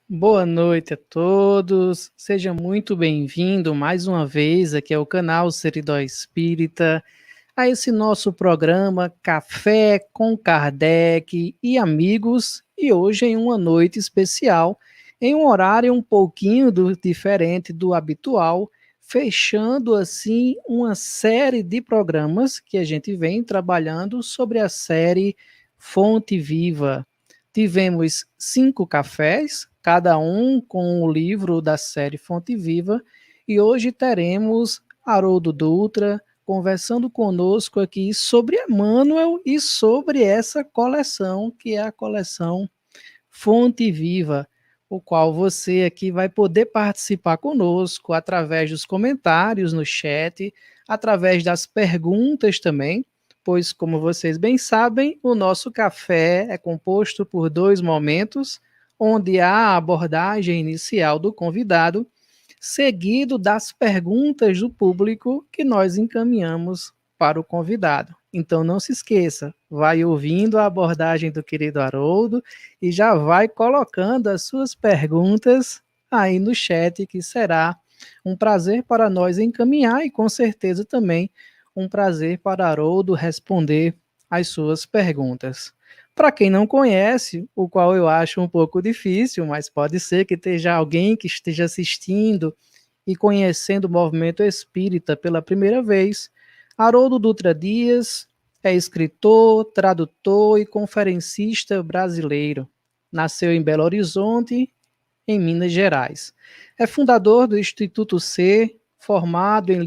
Boa noite a todos, seja muito bem-vindo mais uma vez aqui ao canal Seridó Espírita, a esse nosso programa Café com Kardec e Amigos, e hoje em uma noite especial, em um horário um pouquinho diferente do habitual, fechando assim uma série de programas que a gente vem trabalhando sobre a série Fonte Viva. Tivemos 5 cafés, cada um com o livro da série Fonte Viva, e hoje teremos Haroldo Dutra conversando conosco aqui sobre Emmanuel e sobre essa coleção, que é a coleção Fonte Viva, o qual você aqui vai poder participar conosco através dos comentários no chat, através das perguntas também, pois, como vocês bem sabem, o nosso café é composto por 2 momentos, onde há a abordagem inicial do convidado, seguido das perguntas do público que nós encaminhamos para o convidado. Então não se esqueça, vai ouvindo a abordagem do querido Haroldo e já vai colocando as suas perguntas aí no chat, que será um prazer para nós encaminhar e com certeza também um prazer para Haroldo responder as suas perguntas. Para quem não conhece, o qual eu acho um pouco difícil, mas pode ser que esteja alguém que esteja assistindo e conhecendo o movimento espírita pela primeira vez, Haroldo Dutra Dias é escritor, tradutor e conferencista brasileiro. Nasceu em Belo Horizonte, em Minas Gerais. É fundador do Instituto C, formado em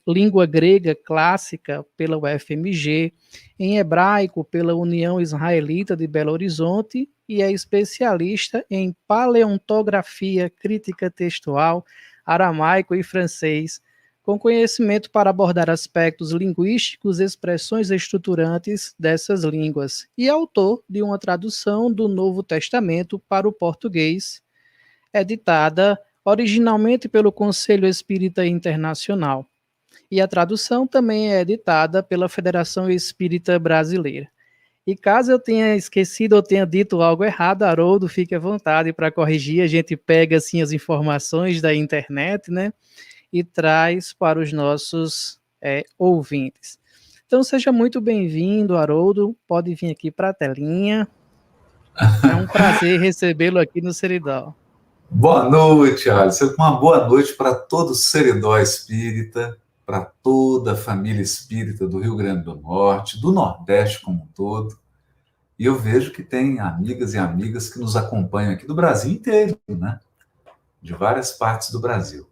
língua grega clássica pela UFMG, em hebraico pela União Israelita de Belo Horizonte e é especialista em paleontografia crítica textual, aramaico e francês, com conhecimento para abordar aspectos linguísticos e expressões estruturantes dessas línguas, e autor de uma tradução do Novo Testamento para o português, editada originalmente pelo Conselho Espírita Internacional. E a tradução também é editada pela Federação Espírita Brasileira. E caso eu tenha esquecido ou tenha dito algo errado, Haroldo, fique à vontade para corrigir. A gente pega assim as informações da internet, né? E traz para os nossos ouvintes. Então seja muito bem-vindo, Haroldo. Pode vir aqui para a telinha. É um prazer recebê-lo aqui no Seridó. Boa noite, Alisson. Uma boa noite para todo o Seridó Espírita, para toda a família espírita do Rio Grande do Norte, do Nordeste como um todo. E eu vejo que tem amigas e amigas que nos acompanham aqui do Brasil inteiro, né? De várias partes do Brasil.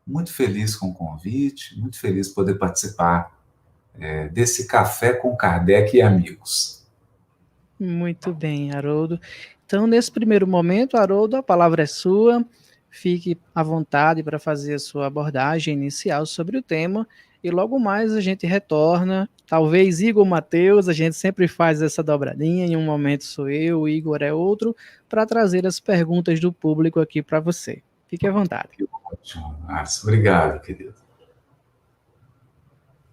Muito feliz com o convite, muito feliz de poder participar desse Café com Kardec e amigos. Muito bem, Haroldo. Então, nesse primeiro momento, Haroldo, a palavra é sua. Fique à vontade para fazer a sua abordagem inicial sobre o tema e logo mais a gente retorna. Talvez Igor Mateus, a gente sempre faz essa dobradinha, em um momento sou eu, o Igor é outro, para trazer as perguntas do público aqui para você. Fique à vontade. Que ótimo, Alisson. Obrigado, querido.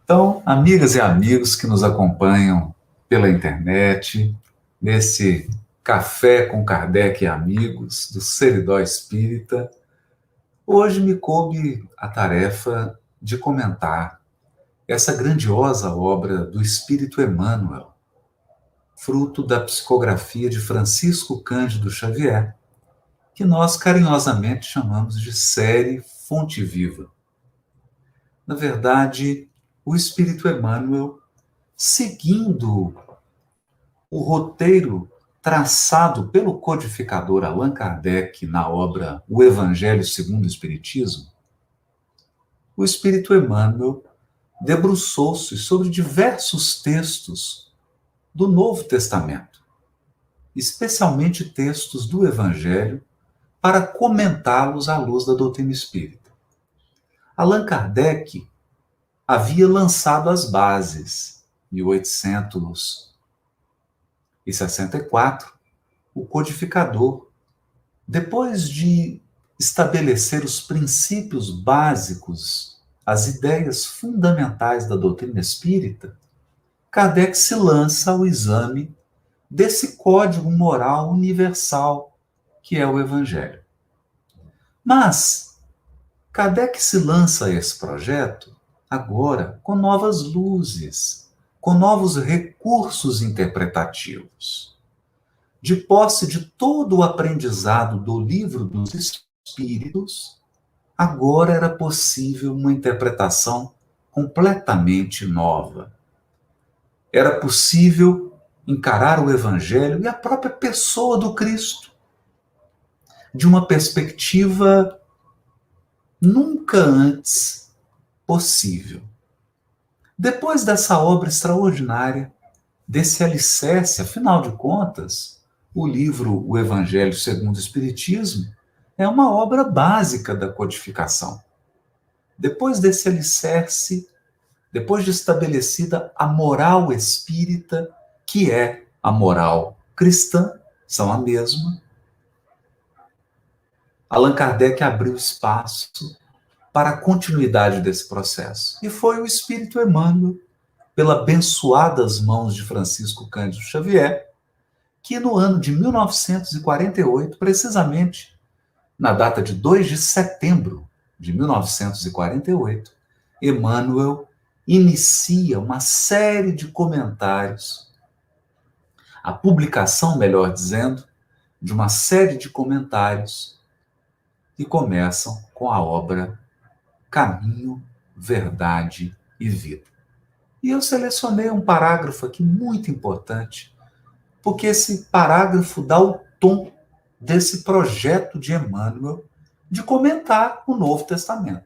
Então, amigas e amigos que nos acompanham pela internet, nesse Café com Kardec e Amigos do Seridó Espírita, hoje me coube a tarefa de comentar essa grandiosa obra do Espírito Emmanuel, fruto da psicografia de Francisco Cândido Xavier, que nós carinhosamente chamamos de série Fonte Viva. Na verdade, o Espírito Emmanuel, seguindo o roteiro traçado pelo codificador Allan Kardec na obra O Evangelho segundo o Espiritismo, o Espírito Emmanuel debruçou-se sobre diversos textos do Novo Testamento, especialmente textos do Evangelho, para comentá-los à luz da doutrina espírita. Allan Kardec havia lançado as bases, em 1864, o codificador, depois de estabelecer os princípios básicos, as ideias fundamentais da doutrina espírita, Kardec se lança ao exame desse código moral universal que é o Evangelho. Mas Kardec se lança a esse projeto agora com novas luzes, com novos recursos interpretativos. De posse de todo o aprendizado do Livro dos Espíritos, agora era possível uma interpretação completamente nova. Era possível encarar o Evangelho e a própria pessoa do Cristo de uma perspectiva nunca antes possível. Depois dessa obra extraordinária, desse alicerce, afinal de contas, o livro O Evangelho segundo o Espiritismo é uma obra básica da codificação. Depois desse alicerce, depois de estabelecida a moral espírita, que é a moral cristã, são a mesma, Allan Kardec abriu espaço para a continuidade desse processo. E foi o Espírito Emmanuel, pelas abençoadas mãos de Francisco Cândido Xavier, que no ano de 1948, precisamente na data de 2 de setembro de 1948, Emmanuel inicia uma série de comentários, a publicação, melhor dizendo, de uma série de comentários que começam com a obra Caminho, Verdade e Vida. E eu selecionei um parágrafo aqui muito importante, porque esse parágrafo dá o tom desse projeto de Emmanuel de comentar o Novo Testamento.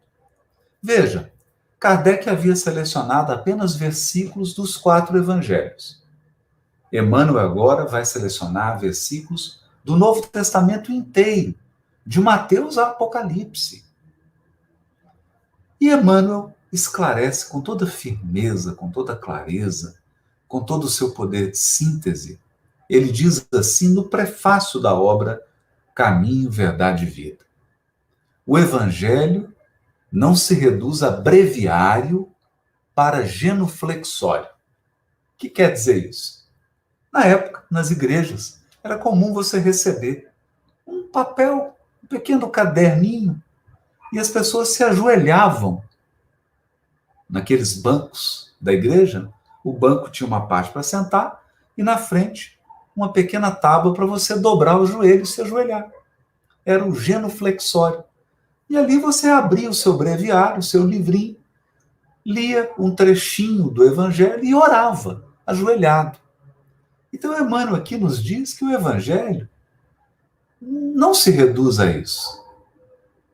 Veja, Kardec havia selecionado apenas versículos dos 4 evangelhos. Emmanuel agora vai selecionar versículos do Novo Testamento inteiro, de Mateus a Apocalipse. E Emmanuel esclarece com toda firmeza, com toda clareza, com todo o seu poder de síntese. Ele diz assim no prefácio da obra Caminho, Verdade e Vida: o Evangelho não se reduz a breviário para genuflexório. O que quer dizer isso? Na época, nas igrejas, era comum você receber um papel, um pequeno caderninho, e as pessoas se ajoelhavam naqueles bancos da igreja. O banco tinha uma parte para sentar e na frente uma pequena tábua para você dobrar o joelho e se ajoelhar. Era o genuflexório. E ali você abria o seu breviário, o seu livrinho, lia um trechinho do Evangelho e orava, ajoelhado. Então Emmanuel aqui nos diz que o Evangelho não se reduz a isso.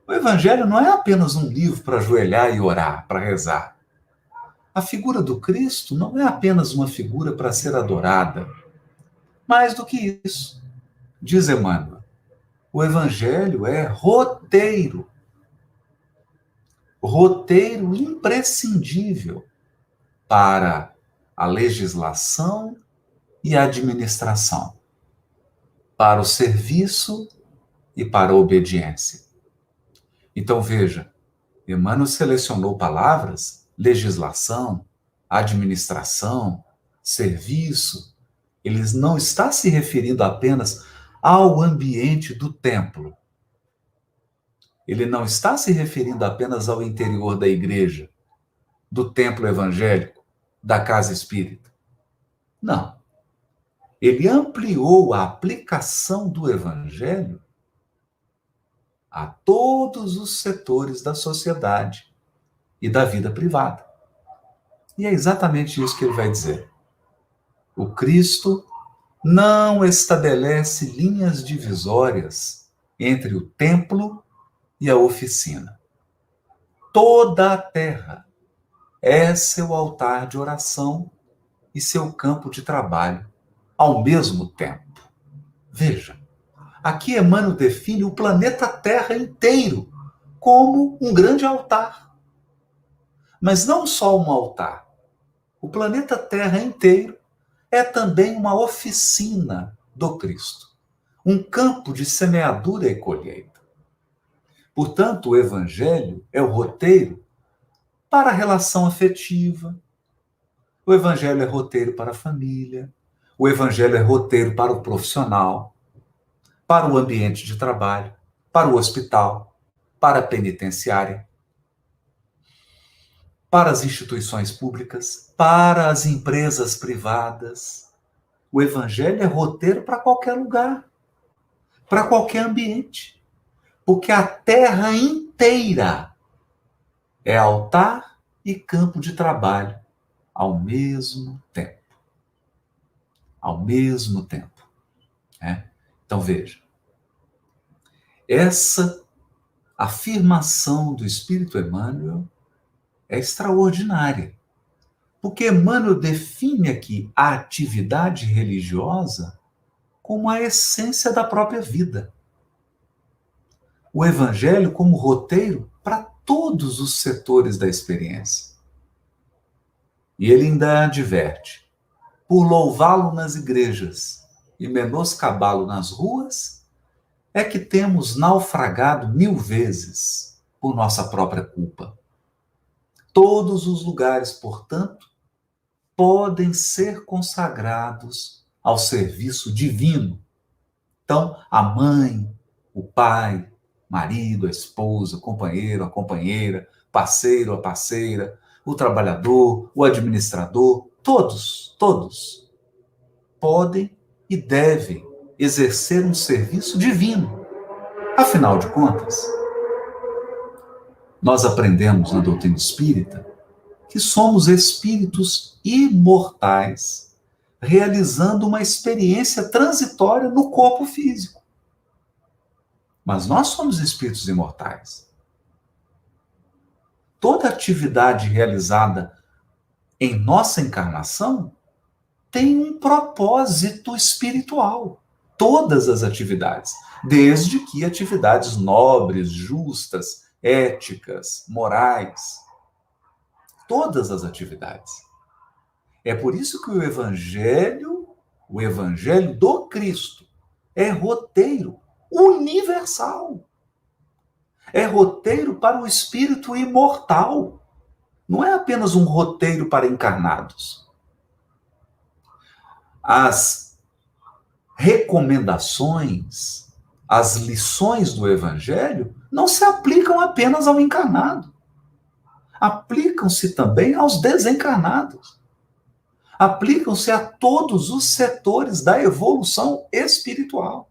O Evangelho não é apenas um livro para ajoelhar e orar, para rezar. A figura do Cristo não é apenas uma figura para ser adorada. Mais do que isso, diz Emmanuel, o Evangelho é roteiro. Roteiro imprescindível para a legislação e a administração, para o serviço e para a obediência. Então veja, Emmanuel selecionou palavras: legislação, administração, serviço. Ele não está se referindo apenas ao ambiente do templo. Ele não está se referindo apenas ao interior da igreja, do templo evangélico, da casa espírita. Não. Ele ampliou a aplicação do evangelho a todos os setores da sociedade e da vida privada. E é exatamente isso que ele vai dizer. O Cristo não estabelece linhas divisórias entre o templo e a oficina. Toda a terra é seu altar de oração e seu campo de trabalho ao mesmo tempo. Veja, aqui Emmanuel define o planeta Terra inteiro como um grande altar. Mas não só um altar. O planeta Terra inteiro é também uma oficina do Cristo, um campo de semeadura e colheita. Portanto, o Evangelho é o roteiro para a relação afetiva, o Evangelho é roteiro para a família, o Evangelho é roteiro para o profissional, para o ambiente de trabalho, para o hospital, para a penitenciária, para as instituições públicas, para as empresas privadas. O Evangelho é roteiro para qualquer lugar, para qualquer ambiente, porque a terra inteira é altar e campo de trabalho ao mesmo tempo. Ao mesmo tempo. Né? Então veja, essa afirmação do Espírito Emmanuel é extraordinária, porque Emmanuel define aqui a atividade religiosa como a essência da própria vida. O Evangelho como roteiro para todos os setores da experiência. E ele ainda adverte: por louvá-lo nas igrejas e menoscabá-lo nas ruas, é que temos naufragado 1000 vezes por nossa própria culpa. Todos os lugares, portanto, podem ser consagrados ao serviço divino. Então, a mãe, o pai, marido, a esposa, o companheiro, a companheira, parceiro, a parceira, o trabalhador, o administrador, todos podem e devem exercer um serviço divino. Afinal de contas, nós aprendemos na doutrina espírita que somos espíritos imortais, realizando uma experiência transitória no corpo físico. Mas nós somos espíritos imortais. Toda atividade realizada em nossa encarnação tem um propósito espiritual. Todas as atividades, desde que atividades nobres, justas, éticas, morais. Todas as atividades. É por isso que o Evangelho do Cristo, é roteiro universal. É roteiro para o espírito imortal. Não é apenas um roteiro para encarnados. As recomendações, as lições do Evangelho não se aplicam apenas ao encarnado. Aplicam-se também aos desencarnados. Aplicam-se a todos os setores da evolução espiritual.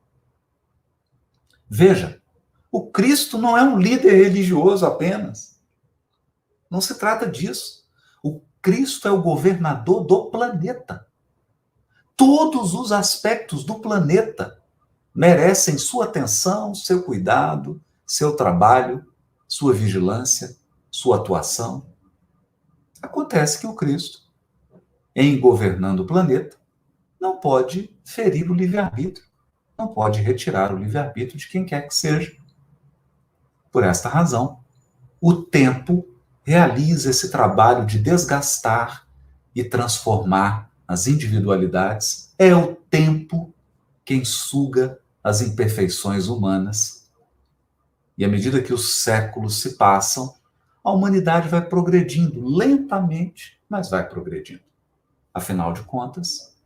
Veja, o Cristo não é um líder religioso apenas. Não se trata disso. O Cristo é o governador do planeta. Todos os aspectos do planeta merecem sua atenção, seu cuidado, seu trabalho, sua vigilância, sua atuação. Acontece que o Cristo, em governando o planeta, não pode ferir o livre-arbítrio, não pode retirar o livre-arbítrio de quem quer que seja. Por esta razão, o tempo realiza esse trabalho de desgastar e transformar as individualidades. É o tempo quem suga as imperfeições humanas. E à medida que os séculos se passam, a humanidade vai progredindo lentamente, mas vai progredindo. Afinal de contas,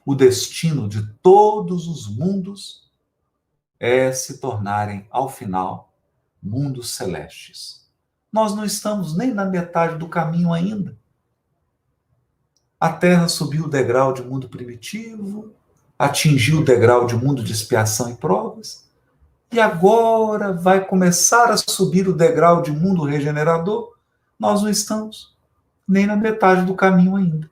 o destino de todos os mundos é se tornarem, ao final, mundos celestes. Nós não estamos nem na metade do caminho ainda. A Terra subiu o degrau de mundo primitivo, atingiu o degrau de mundo de expiação e provas, e agora vai começar a subir o degrau de mundo regenerador. Nós não estamos nem na metade do caminho ainda.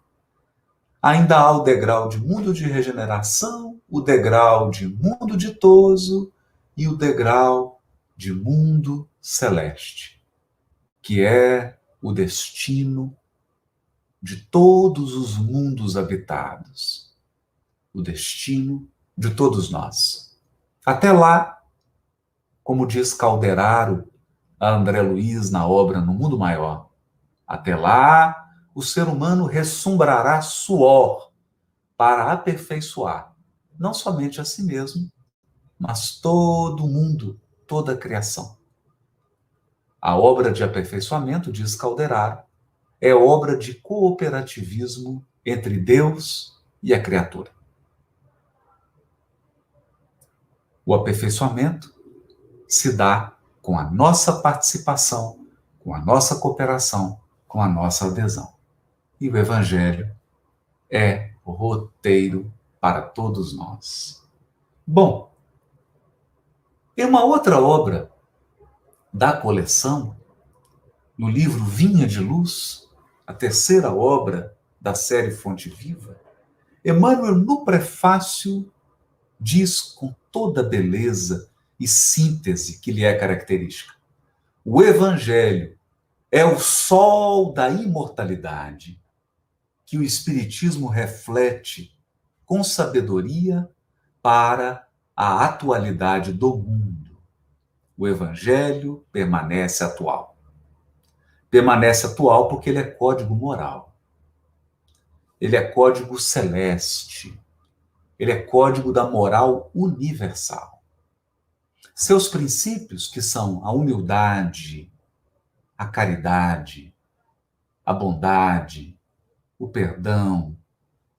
Ainda há o degrau de mundo de regeneração, o degrau de mundo ditoso e o degrau de mundo celeste, que é o destino de todos os mundos habitados, o destino de todos nós. Até lá, como diz Calderaro a André Luiz na obra No Mundo Maior, até lá o ser humano ressumbrará suor para aperfeiçoar não somente a si mesmo, mas todo o mundo, toda a criação. A obra de aperfeiçoamento, diz Calderaro, é obra de cooperativismo entre Deus e a criatura. O aperfeiçoamento se dá com a nossa participação, com a nossa cooperação, com a nossa adesão. E o Evangelho é o roteiro para todos nós. Bom, em uma outra obra da coleção, no livro Vinha de Luz, a terceira obra da série Fonte Viva, Emmanuel, no prefácio, diz com toda a beleza e síntese que lhe é característica: o Evangelho é o sol da imortalidade que o Espiritismo reflete com sabedoria para a atualidade do mundo. O Evangelho permanece atual. Permanece atual porque ele é código moral. Ele é código celeste. Ele é código da moral universal. Seus princípios, que são a humildade, a caridade, a bondade, o perdão,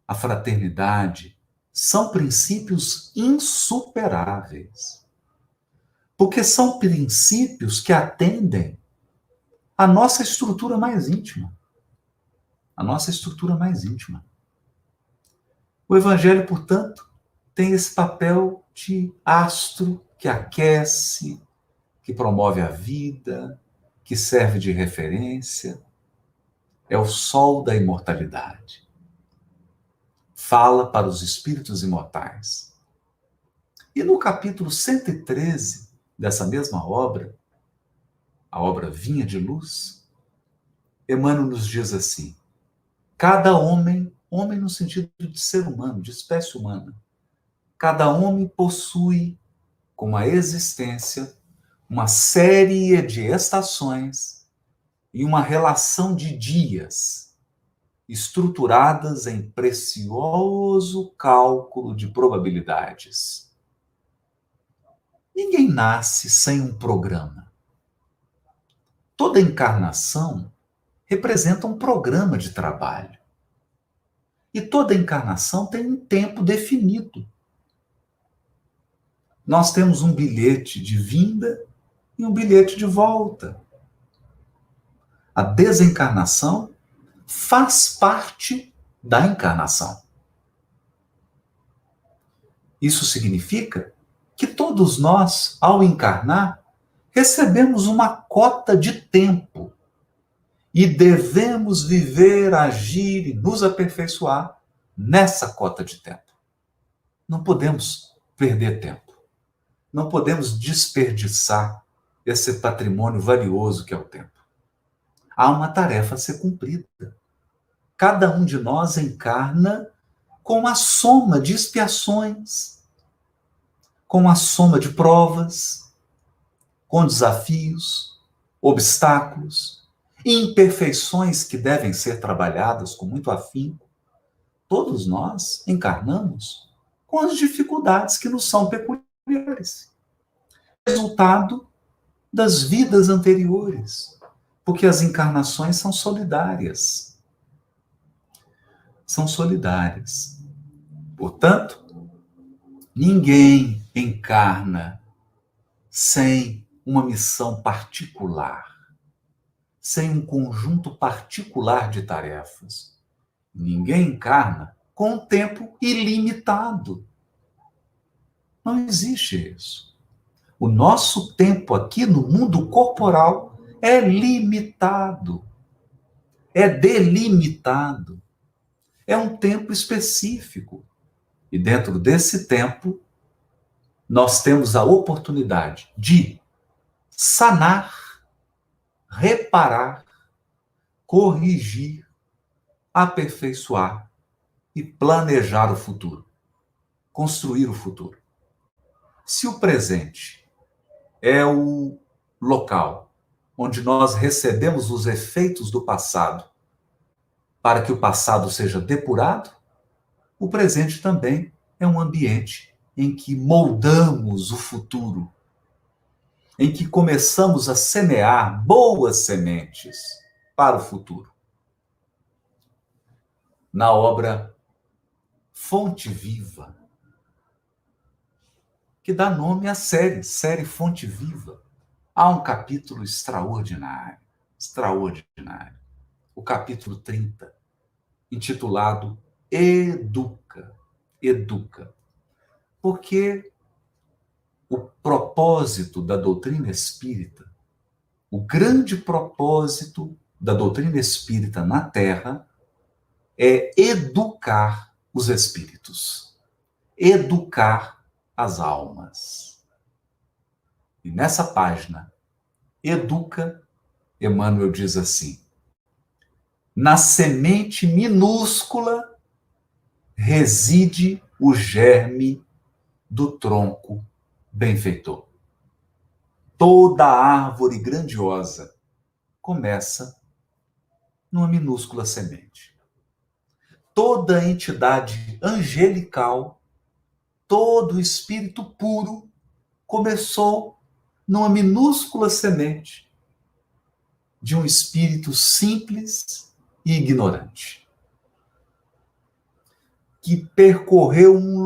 a fraternidade, são princípios insuperáveis. Porque são princípios que atendem à nossa estrutura mais íntima. A nossa estrutura mais íntima. O Evangelho, portanto, tem esse papel de astro que aquece, que promove a vida, que serve de referência. É o sol da imortalidade. Fala para os espíritos imortais. E no capítulo 113 dessa mesma obra, a obra Vinha de Luz, Emmanuel nos diz assim: cada homem, homem no sentido de ser humano, de espécie humana, cada homem possui, com a existência, uma série de estações e uma relação de dias estruturadas em precioso cálculo de probabilidades. Ninguém nasce sem um programa. Toda encarnação representa um programa de trabalho. E toda encarnação tem um tempo definido. Nós temos um bilhete de vinda e um bilhete de volta. A desencarnação faz parte da encarnação. Isso significa que todos nós, ao encarnar, recebemos uma cota de tempo e devemos viver, agir e nos aperfeiçoar nessa cota de tempo. Não podemos perder tempo. Não podemos desperdiçar esse patrimônio valioso que é o tempo. Há uma tarefa a ser cumprida. Cada um de nós encarna com a soma de expiações, com a soma de provas, com desafios, obstáculos, imperfeições que devem ser trabalhadas com muito afinco. Todos nós encarnamos com as dificuldades que nos são peculiares. Resultado das vidas anteriores, porque as encarnações são solidárias. São solidárias. Portanto, ninguém encarna sem uma missão particular, sem um conjunto particular de tarefas. Ninguém encarna com um tempo ilimitado. Não existe isso. O nosso tempo aqui no mundo corporal é limitado, é delimitado. É um tempo específico. E dentro desse tempo, nós temos a oportunidade de sanar, reparar, corrigir, aperfeiçoar e planejar o futuro, construir o futuro. Se o presente é o local onde nós recebemos os efeitos do passado para que o passado seja depurado, o presente também é um ambiente em que moldamos o futuro, em que começamos a semear boas sementes para o futuro. Na obra Fonte Viva, que dá nome à série Fonte Viva, há um capítulo extraordinário, extraordinário. O capítulo 30, intitulado Educa. Educa. Porque o propósito da doutrina espírita, o grande propósito da doutrina espírita na Terra é educar os espíritos, educar as almas. E nessa página, Educa, Emmanuel diz assim: na semente minúscula reside o germe do tronco benfeitor. Toda árvore grandiosa começa numa minúscula semente. Toda entidade angelical, todo espírito puro começou numa minúscula semente de um espírito simples e ignorante, que percorreu um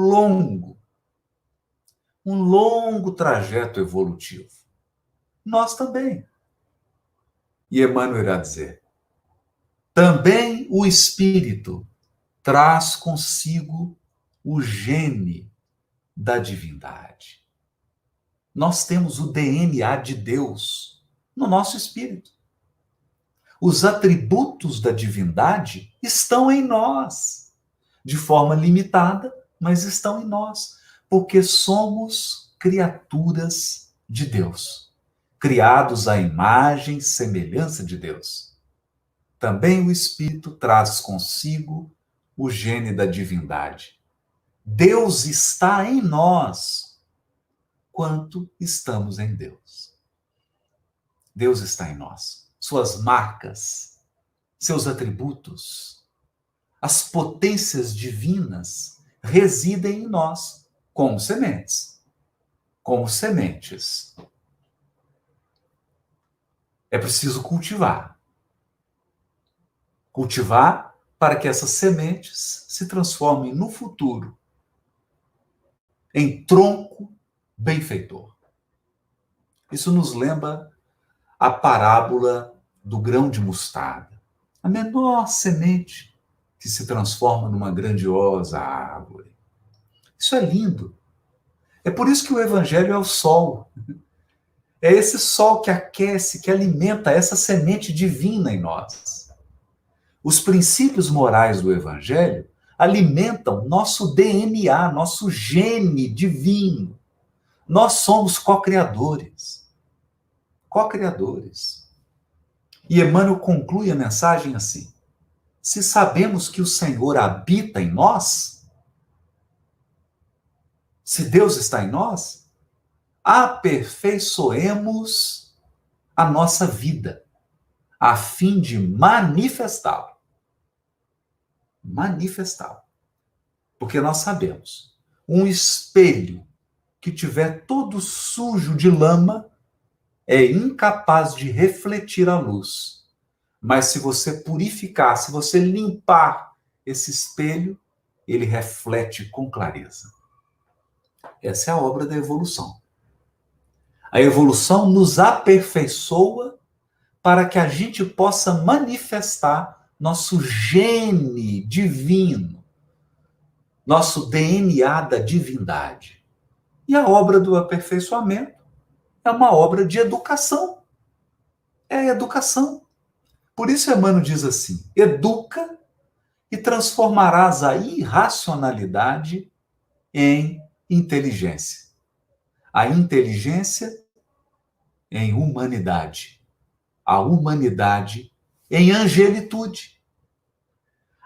longo trajeto evolutivo. Nós também. E Emmanuel irá dizer: também o espírito traz consigo o gene da divindade. Nós temos o DNA de Deus no nosso espírito. Os atributos da divindade estão em nós, de forma limitada, mas estão em nós, porque somos criaturas de Deus, criados à imagem e semelhança de Deus. Também o Espírito traz consigo o gene da divindade. Deus está em nós, quanto estamos em Deus. Deus está em nós. Suas marcas, seus atributos, as potências divinas residem em nós, como sementes. Como sementes. É preciso cultivar. Cultivar para que essas sementes se transformem no futuro em tronco benfeitor. Isso nos lembra a parábola do grão de mostarda. A menor semente que se transforma numa grandiosa árvore. Isso é lindo. É por isso que o Evangelho é o sol. É esse sol que aquece, que alimenta essa semente divina em nós. Os princípios morais do Evangelho alimentam nosso DNA, nosso gene divino. Nós somos co-criadores. Co-criadores. E Emmanuel conclui a mensagem assim: se sabemos que o Senhor habita em nós, se Deus está em nós, aperfeiçoemos a nossa vida, a fim de manifestá-lo. Manifestá-lo. Porque nós sabemos, um espelho que tiver todo sujo de lama é incapaz de refletir a luz. Mas se você purificar, se você limpar esse espelho, ele reflete com clareza. Essa é a obra da evolução. A evolução nos aperfeiçoa para que a gente possa manifestar nosso gene divino, nosso DNA da divindade. E a obra do aperfeiçoamento é uma obra de educação. É educação. Por isso Emmanuel diz assim: educa e transformarás a irracionalidade em inteligência. A inteligência em humanidade. A humanidade em angelitude.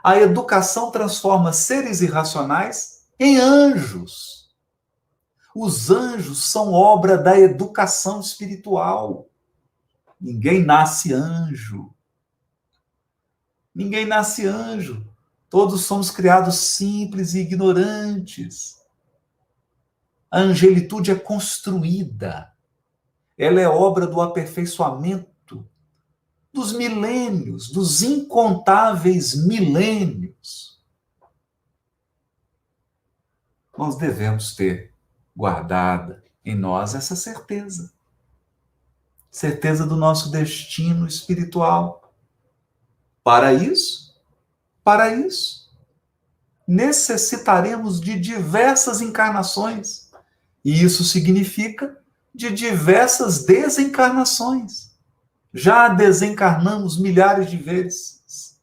A educação transforma seres irracionais em anjos. Os anjos são obra da educação espiritual. Ninguém nasce anjo. Ninguém nasce anjo. Todos somos criados simples e ignorantes. A angelitude é construída. Ela é obra do aperfeiçoamento dos milênios, dos incontáveis milênios. Nós devemos ter guardada em nós essa certeza. certeza do nosso destino espiritual. Para isso, necessitaremos de diversas encarnações. E isso significa de diversas desencarnações. Já desencarnamos milhares de vezes,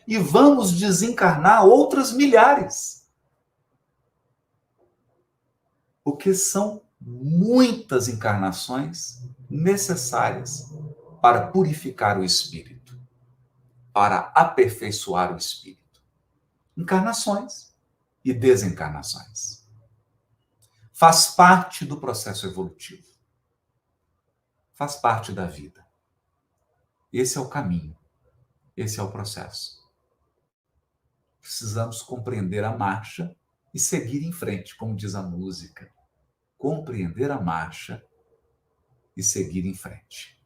e vamos desencarnar outras milhares. Porque são muitas encarnações necessárias para purificar o espírito, para aperfeiçoar o espírito. Encarnações e desencarnações. Faz parte do processo evolutivo. Faz parte da vida. Esse é o caminho. Esse é o processo. Precisamos compreender a marcha e seguir em frente, como diz a música. Compreender a marcha e seguir em frente.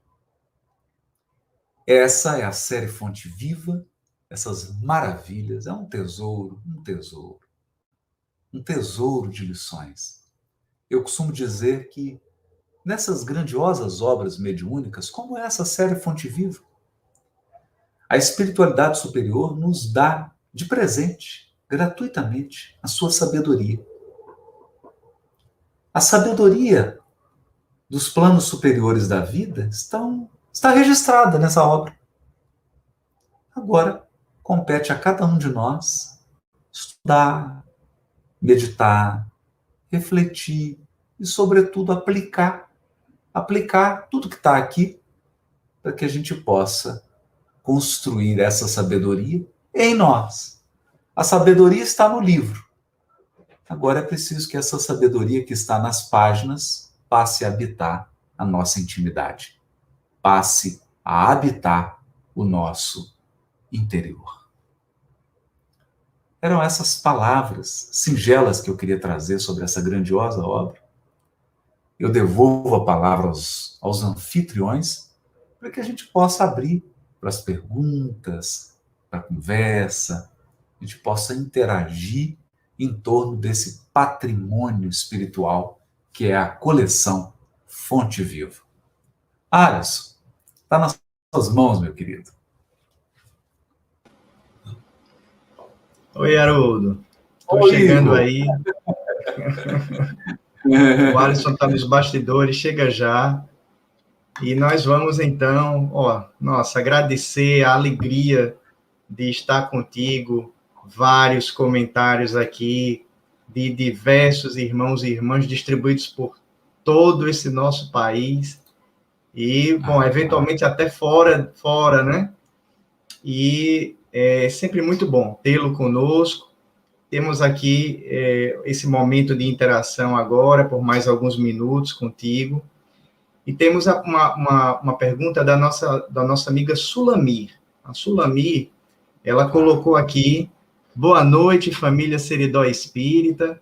Essa é a série Fonte Viva, essas maravilhas, é um tesouro de lições. Eu costumo dizer que nessas grandiosas obras mediúnicas, como essa série Fonte Viva, a espiritualidade superior nos dá de presente, gratuitamente, a sua sabedoria. A sabedoria dos planos superiores da vida está registrada nessa obra. Agora, compete a cada um de nós estudar, meditar, refletir e, sobretudo, aplicar tudo que está aqui para que a gente possa construir essa sabedoria em nós. A sabedoria está no livro. Agora é preciso que essa sabedoria que está nas páginas passe a habitar a nossa intimidade, passe a habitar o nosso interior. Eram essas palavras singelas que eu queria trazer sobre essa grandiosa obra. Eu devolvo a palavra aos anfitriões para que a gente possa abrir para as perguntas, para a conversa, a gente possa interagir em torno desse patrimônio espiritual que é a coleção Fonte Viva. Alisson, está nas suas mãos, meu querido. Oi, Haroldo. Estou chegando Igor. aí. O Alisson está nos bastidores, chega já. E nós vamos, então, agradecer a alegria de estar contigo, vários comentários aqui de diversos irmãos e irmãs distribuídos por todo esse nosso país. E, eventualmente até fora, né? E é sempre muito bom tê-lo conosco. Temos aqui esse momento de interação agora, por mais alguns minutos contigo. E temos uma pergunta da nossa amiga Sulamir. A Sulamir, ela colocou aqui: boa noite, família Seridó Espírita.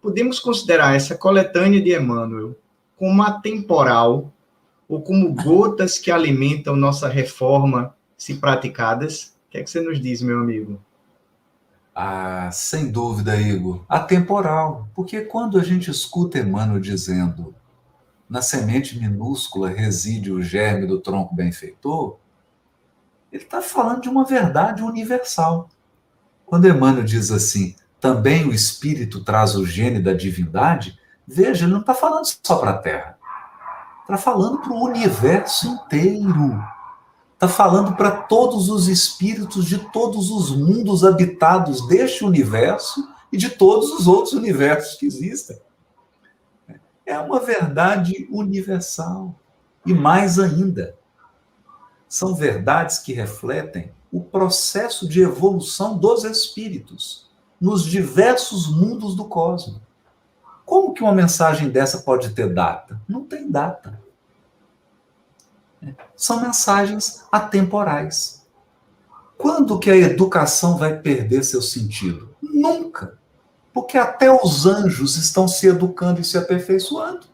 Podemos considerar essa coletânea de Emmanuel como atemporal ou como gotas que alimentam nossa reforma, se praticadas? O que é que você nos diz, meu amigo? Sem dúvida, Igor. Atemporal. Porque quando a gente escuta Emmanuel dizendo: na semente minúscula reside o germe do tronco benfeitor, ele está falando de uma verdade universal. Quando Emmanuel diz assim: também o Espírito traz o gene da divindade, veja, ele não está falando só para a Terra. Está falando para o universo inteiro. Está falando para todos os espíritos de todos os mundos habitados deste universo e de todos os outros universos que existem. É uma verdade universal. E mais ainda, são verdades que refletem o processo de evolução dos espíritos nos diversos mundos do cosmos. Como que uma mensagem dessa pode ter data? Não tem data. São mensagens atemporais. Quando que a educação vai perder seu sentido? Nunca. Porque até os anjos estão se educando e se aperfeiçoando.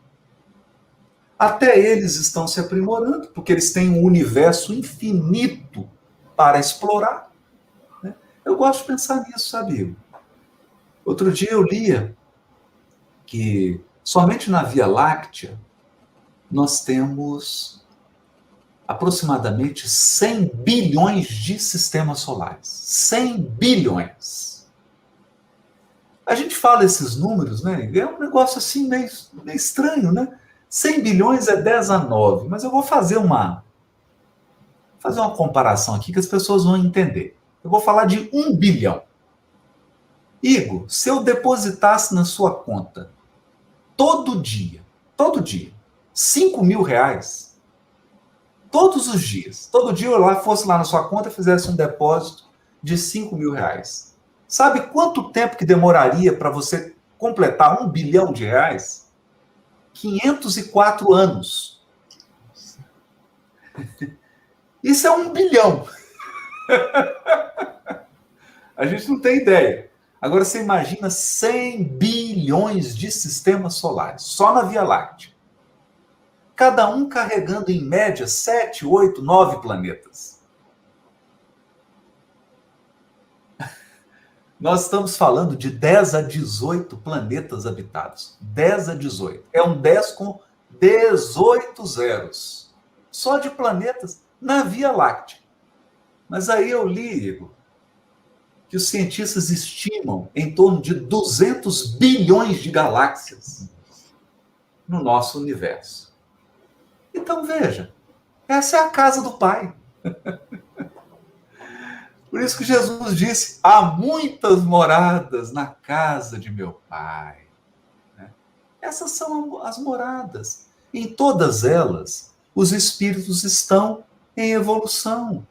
Até eles estão se aprimorando, porque eles têm um universo infinito para explorar. Eu gosto de pensar nisso, sabe? Outro dia eu lia que somente na Via Láctea nós temos aproximadamente 100 bilhões de sistemas solares. 100 bilhões. A gente fala esses números, né? É um negócio assim meio estranho, né? 100 bilhões é 10 a 9, mas eu vou fazer uma comparação aqui que as pessoas vão entender. Eu vou falar de 1 bilhão. Igor, se eu depositasse na sua conta todo dia, 5 mil reais, todos os dias, todo dia eu fosse lá na sua conta e fizesse um depósito de 5 mil reais. Sabe quanto tempo que demoraria para você completar 1 bilhão de reais? 504 anos. Isso é 1 bilhão. A gente não tem ideia. Agora você imagina 100 bilhões de sistemas solares, só na Via Láctea. Cada um carregando, em média, 7, 8, 9 planetas. Nós estamos falando de 10 a 18 planetas habitados. 10 a 18. É um 10 com 18 zeros. Só de planetas na Via Láctea. Mas aí eu li, Igor, que os cientistas estimam em torno de 200 bilhões de galáxias no nosso universo. Então, veja, essa é a casa do Pai. Por isso que Jesus disse, há muitas moradas na casa de meu Pai. Essas são as moradas. Em todas elas, os espíritos estão em evolução,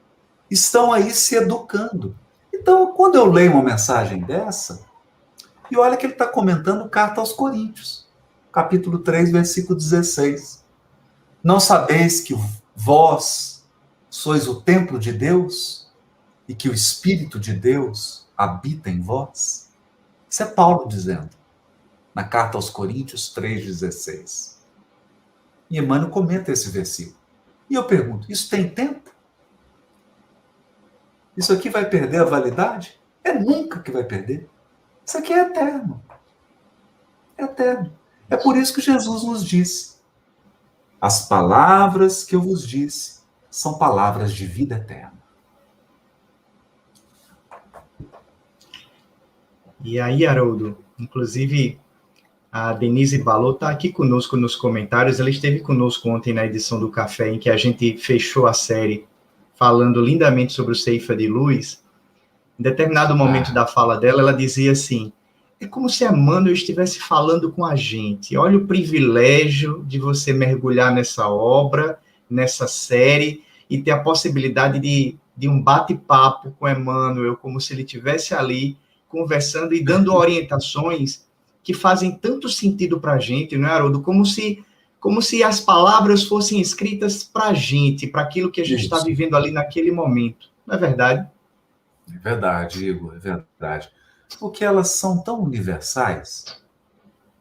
estão aí se educando. Então, quando eu leio uma mensagem dessa, e olha que ele está comentando carta aos Coríntios, capítulo 3, versículo 16. Não sabeis que vós sois o templo de Deus e que o Espírito de Deus habita em vós? Isso é Paulo dizendo, na carta aos Coríntios 3,16. E Emmanuel comenta esse versículo. E eu pergunto, isso tem tempo? Isso aqui vai perder a validade? É nunca que vai perder. Isso aqui é eterno. É eterno. É por isso que Jesus nos disse, as palavras que eu vos disse são palavras de vida eterna. E aí, Haroldo, inclusive a Denise Balot está aqui conosco nos comentários, ela esteve conosco ontem na edição do Café, em que a gente fechou a série falando lindamente sobre o Ceifa de Luz. Em determinado momento da fala dela, ela dizia assim, é como se Emmanuel estivesse falando com a gente. Olha o privilégio de você mergulhar nessa obra, nessa série, e ter a possibilidade de um bate-papo com Emmanuel, como se ele estivesse ali conversando e dando orientações que fazem tanto sentido para a gente, não é, Haroldo? Como se as palavras fossem escritas para a gente, para aquilo que a gente está vivendo ali naquele momento. Não é verdade? É verdade, Igor, é verdade. Porque elas são tão universais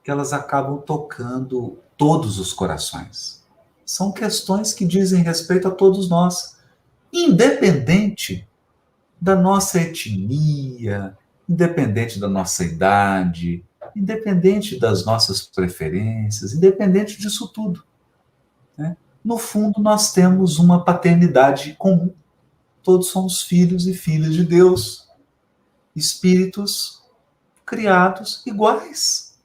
que elas acabam tocando todos os corações. São questões que dizem respeito a todos nós, independente da nossa etnia, independente da nossa idade, independente das nossas preferências, independente disso tudo. Né? No fundo, nós temos uma paternidade comum. Todos somos filhos e filhas de Deus, espíritos criados iguais,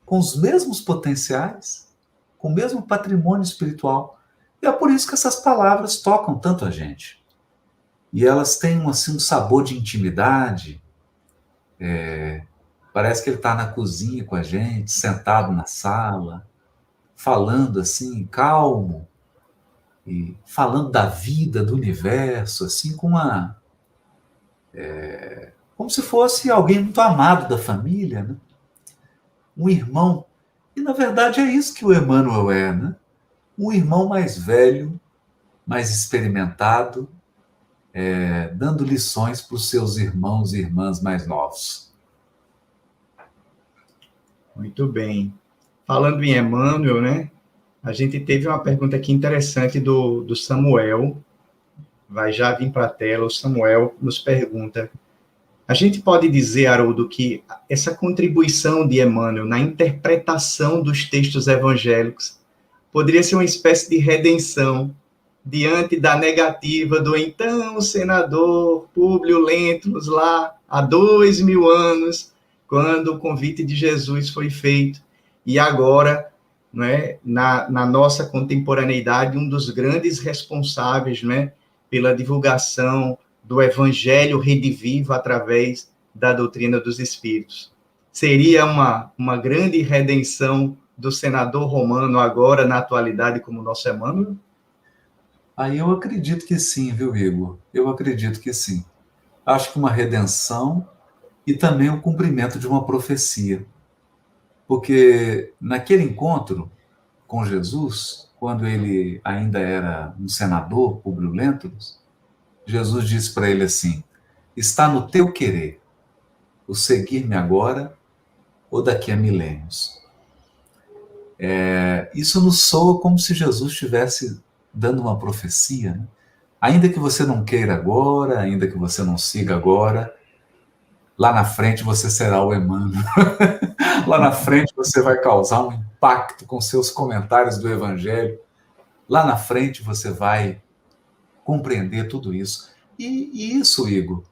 com os mesmos potenciais, com o mesmo patrimônio espiritual. E é por isso que essas palavras tocam tanto a gente. E elas têm assim, um sabor de intimidade. Parece que ele está na cozinha com a gente, sentado na sala, falando assim, calmo, e falando da vida, do universo, assim, como se fosse alguém muito amado da família, né? Um irmão. E, na verdade, é isso que o Emmanuel é, né? Um irmão mais velho, mais experimentado, dando lições para os seus irmãos e irmãs mais novos. Muito bem. Falando em Emmanuel, né? A gente teve uma pergunta aqui interessante do Samuel. Vai já vir para a tela. O Samuel nos pergunta, a gente pode dizer, Haroldo, que essa contribuição de Emmanuel na interpretação dos textos evangélicos poderia ser uma espécie de redenção diante da negativa do então senador Públio Lentulus, lá há 2000 anos, quando o convite de Jesus foi feito. E agora, né, na nossa contemporaneidade, um dos grandes responsáveis, né, pela divulgação do Evangelho redivivo através da doutrina dos Espíritos. Seria uma grande redenção do senador romano agora, na atualidade, como nosso Emmanuel? Aí eu acredito que sim, viu, Igor? Eu acredito que sim. Acho que uma redenção e também o cumprimento de uma profecia. Porque naquele encontro com Jesus, quando ele ainda era um senador, Públio Lentulus, Jesus disse para ele assim: está no teu querer o seguir-me agora ou daqui a milênios. Isso nos soa como se Jesus estivesse dando uma profecia, né? Ainda que você não queira agora, ainda que você não siga agora, lá na frente você será o Emmanuel. Lá na frente você vai causar um impacto com seus comentários do Evangelho. Lá na frente você vai compreender tudo isso. E isso, Igor,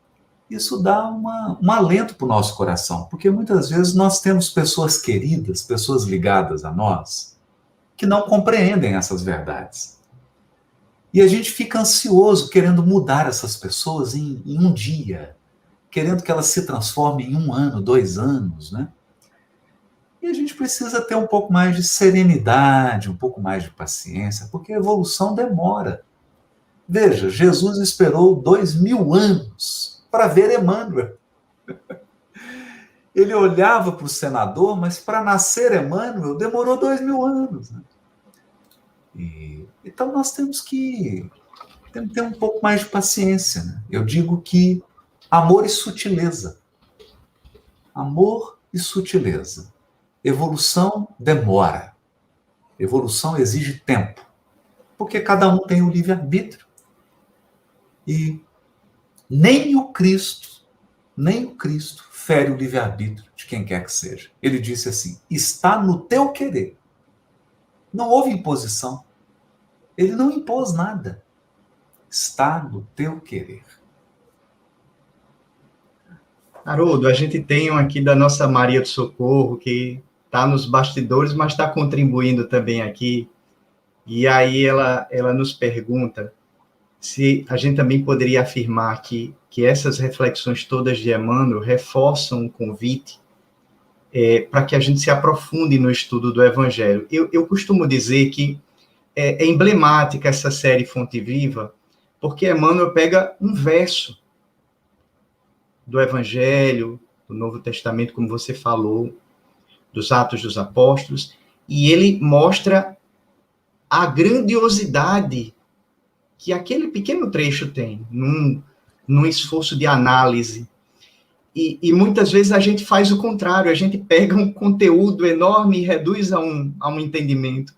isso dá um alento para o nosso coração, porque muitas vezes nós temos pessoas queridas, pessoas ligadas a nós, que não compreendem essas verdades. E a gente fica ansioso querendo mudar essas pessoas em um dia, querendo que elas se transformem em 1 ano, 2 anos, né? E a gente precisa ter um pouco mais de serenidade, um pouco mais de paciência, porque a evolução demora. Veja, Jesus esperou 2000 anos para ver Emmanuel. Ele olhava para o senador, mas para nascer Emmanuel demorou 2000 anos. Né? Então nós temos que ter um pouco mais de paciência. Né? Eu digo que amor e sutileza. Amor e sutileza. Evolução demora. Evolução exige tempo. Porque cada um tem o livre-arbítrio. E nem o Cristo fere o livre-arbítrio de quem quer que seja. Ele disse assim: está no teu querer. Não houve imposição. Ele não impôs nada. Está no teu querer. Haroldo, a gente tem um aqui da nossa Maria do Socorro, que está nos bastidores, mas está contribuindo também aqui. E aí ela nos pergunta se a gente também poderia afirmar que essas reflexões todas de Emmanuel reforçam o convite para que a gente se aprofunde no estudo do Evangelho. Eu costumo dizer que é emblemática essa série Fonte Viva, porque Emmanuel pega um verso do Evangelho, do Novo Testamento, como você falou, dos Atos dos Apóstolos, e ele mostra a grandiosidade que aquele pequeno trecho tem, num esforço de análise. E muitas vezes a gente faz o contrário, a gente pega um conteúdo enorme e reduz a um entendimento.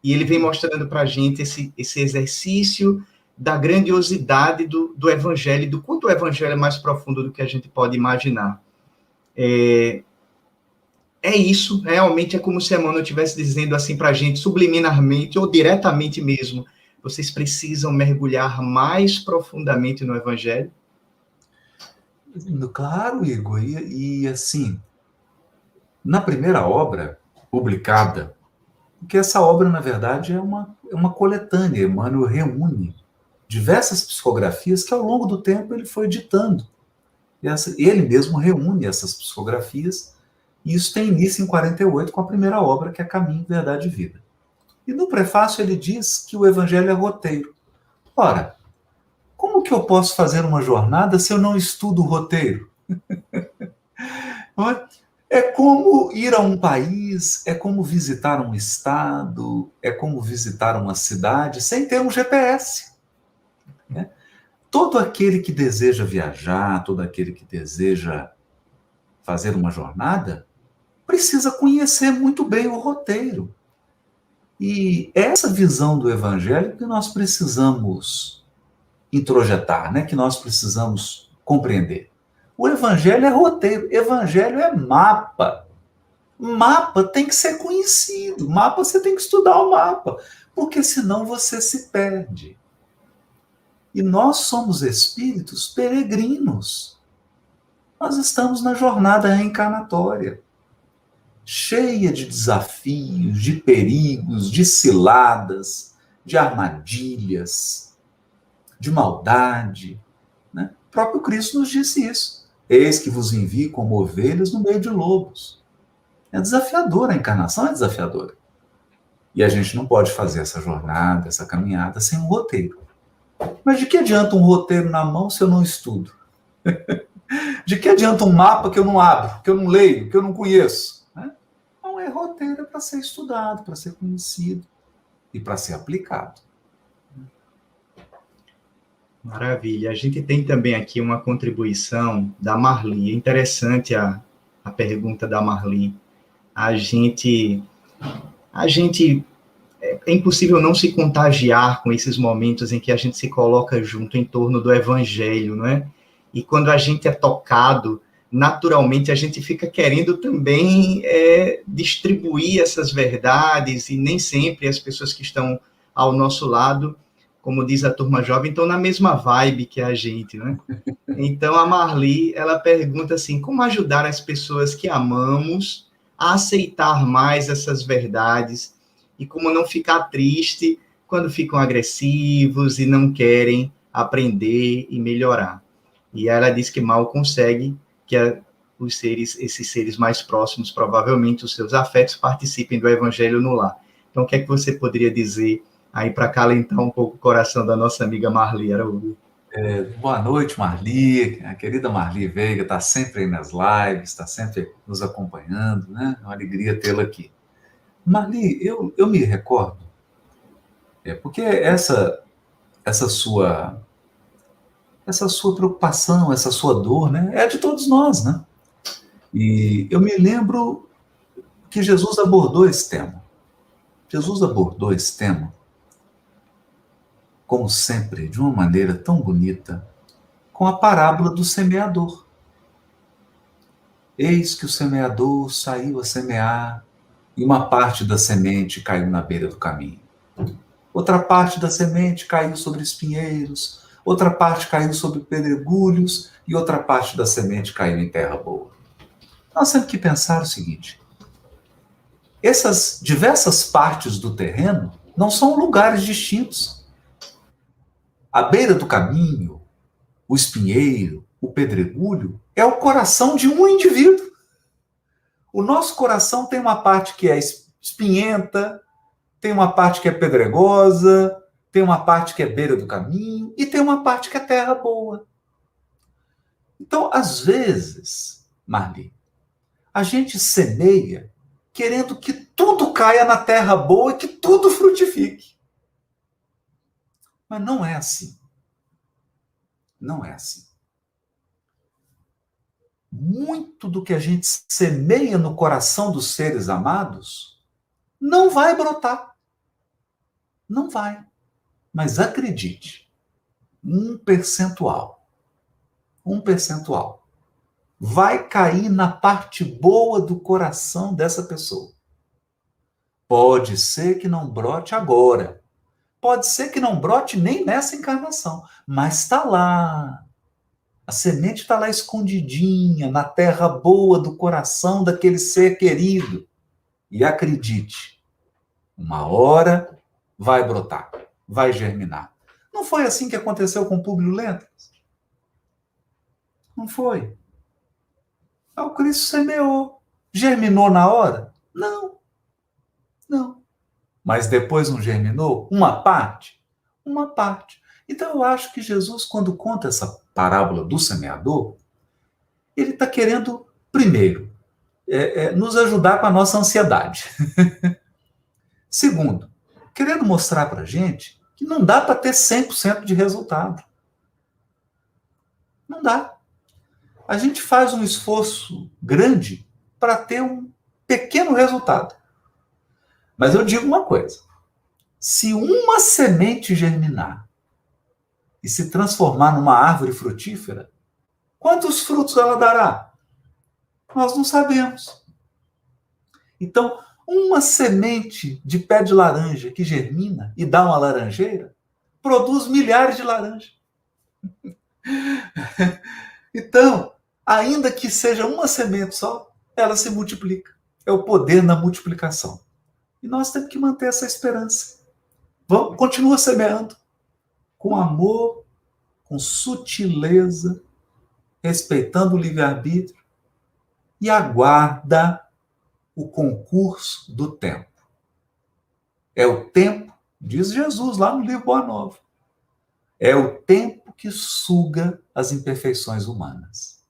E ele vem mostrando para a gente esse exercício da grandiosidade do Evangelho, do quanto o Evangelho é mais profundo do que a gente pode imaginar. É isso, realmente é como se Emmanuel estivesse dizendo assim para a gente, subliminarmente ou diretamente mesmo, vocês precisam mergulhar mais profundamente no Evangelho? Claro, Igor, e assim, na primeira obra publicada, porque essa obra, na verdade, é uma coletânea, Emmanuel reúne diversas psicografias que ao longo do tempo ele foi ditando. Ele mesmo reúne essas psicografias, e isso tem início em 48 com a primeira obra, que é Caminho, Verdade e Vida. E no prefácio ele diz que o Evangelho é roteiro. Ora, como que eu posso fazer uma jornada se eu não estudo o roteiro? É como ir a um país, é como visitar um estado, é como visitar uma cidade sem ter um GPS. Né? Todo aquele que deseja viajar, todo aquele que deseja fazer uma jornada, precisa conhecer muito bem o roteiro. E essa visão do Evangelho que nós precisamos introjetar, né? Que nós precisamos compreender. O Evangelho é roteiro, Evangelho é mapa. Mapa tem que ser conhecido. Mapa, você tem que estudar o mapa, porque senão você se perde. E nós somos espíritos peregrinos. Nós estamos na jornada reencarnatória, cheia de desafios, de perigos, de ciladas, de armadilhas, de maldade. Né? O próprio Cristo nos disse isso. Eis que vos envio como ovelhas no meio de lobos. É desafiadora, a encarnação é desafiadora. E a gente não pode fazer essa jornada, essa caminhada sem um roteiro. Mas de que adianta um roteiro na mão se eu não estudo? De que adianta um mapa que eu não abro, que eu não leio, que eu não conheço? Né? Não é roteiro, é para ser estudado, para ser conhecido e para ser aplicado. Maravilha. A gente tem também aqui uma contribuição da Marli. É interessante a pergunta da Marli. A gente é impossível não se contagiar com esses momentos em que a gente se coloca junto em torno do evangelho, não é? E quando a gente é tocado, naturalmente a gente fica querendo também distribuir essas verdades, e nem sempre as pessoas que estão ao nosso lado, como diz a turma jovem, estão na mesma vibe que a gente, né? Então a Marli, ela pergunta assim, como ajudar as pessoas que amamos a aceitar mais essas verdades e como não ficar triste quando ficam agressivos e não querem aprender e melhorar. E ela diz que mal consegue que esses seres mais próximos, provavelmente os seus afetos, participem do evangelho no lar. Então, o que é que você poderia dizer aí para acalentar um pouco o coração da nossa amiga Marli Araújo? Boa noite, Marli. A querida Marli Veiga está sempre aí nas lives, está sempre nos acompanhando, né? É uma alegria tê-la aqui. Marli, eu me recordo, porque essa sua preocupação, essa sua dor, né, é de todos nós, né? E eu me lembro que Jesus abordou esse tema. Jesus abordou esse tema, como sempre, de uma maneira tão bonita, com a parábola do semeador. Eis que o semeador saiu a semear, e uma parte da semente caiu na beira do caminho. Outra parte da semente caiu sobre espinheiros, outra parte caiu sobre pedregulhos, e outra parte da semente caiu em terra boa. Nós temos que pensar o seguinte: essas diversas partes do terreno não são lugares distintos. A beira do caminho, o espinheiro, o pedregulho, é o coração de um indivíduo. O nosso coração tem uma parte que é espinhenta, tem uma parte que é pedregosa, tem uma parte que é beira do caminho e tem uma parte que é terra boa. Então, às vezes, Marli, a gente semeia querendo que tudo caia na terra boa e que tudo frutifique. Mas não é assim. Não é assim. Muito do que a gente semeia no coração dos seres amados não vai brotar. Não vai. Mas acredite, um percentual vai cair na parte boa do coração dessa pessoa. Pode ser que não brote agora. Pode ser que não brote nem nessa encarnação. Mas está lá. A semente está lá escondidinha, na terra boa do coração daquele ser querido. E acredite, uma hora vai brotar, vai germinar. Não foi assim que aconteceu com Públio Lentras? Não foi. O Cristo semeou. Germinou na hora? Não. Não. Mas depois não germinou? Uma parte? Uma parte. Então eu acho que Jesus, quando conta essa parábola do semeador, ele está querendo, primeiro, nos ajudar com a nossa ansiedade. Segundo, querendo mostrar para a gente que não dá para ter 100% de resultado. Não dá. A gente faz um esforço grande para ter um pequeno resultado. Mas eu digo uma coisa: se uma semente germinar e se transformar numa árvore frutífera, quantos frutos ela dará? Nós não sabemos. Então, uma semente de pé de laranja que germina e dá uma laranjeira, produz milhares de laranjas. Então, ainda que seja uma semente só, ela se multiplica. É o poder na multiplicação. E nós temos que manter essa esperança. Vamos, continua semeando com amor, com sutileza, respeitando o livre-arbítrio e aguarda o concurso do tempo. É o tempo, diz Jesus lá no livro Boa Nova, é o tempo que suga as imperfeições humanas.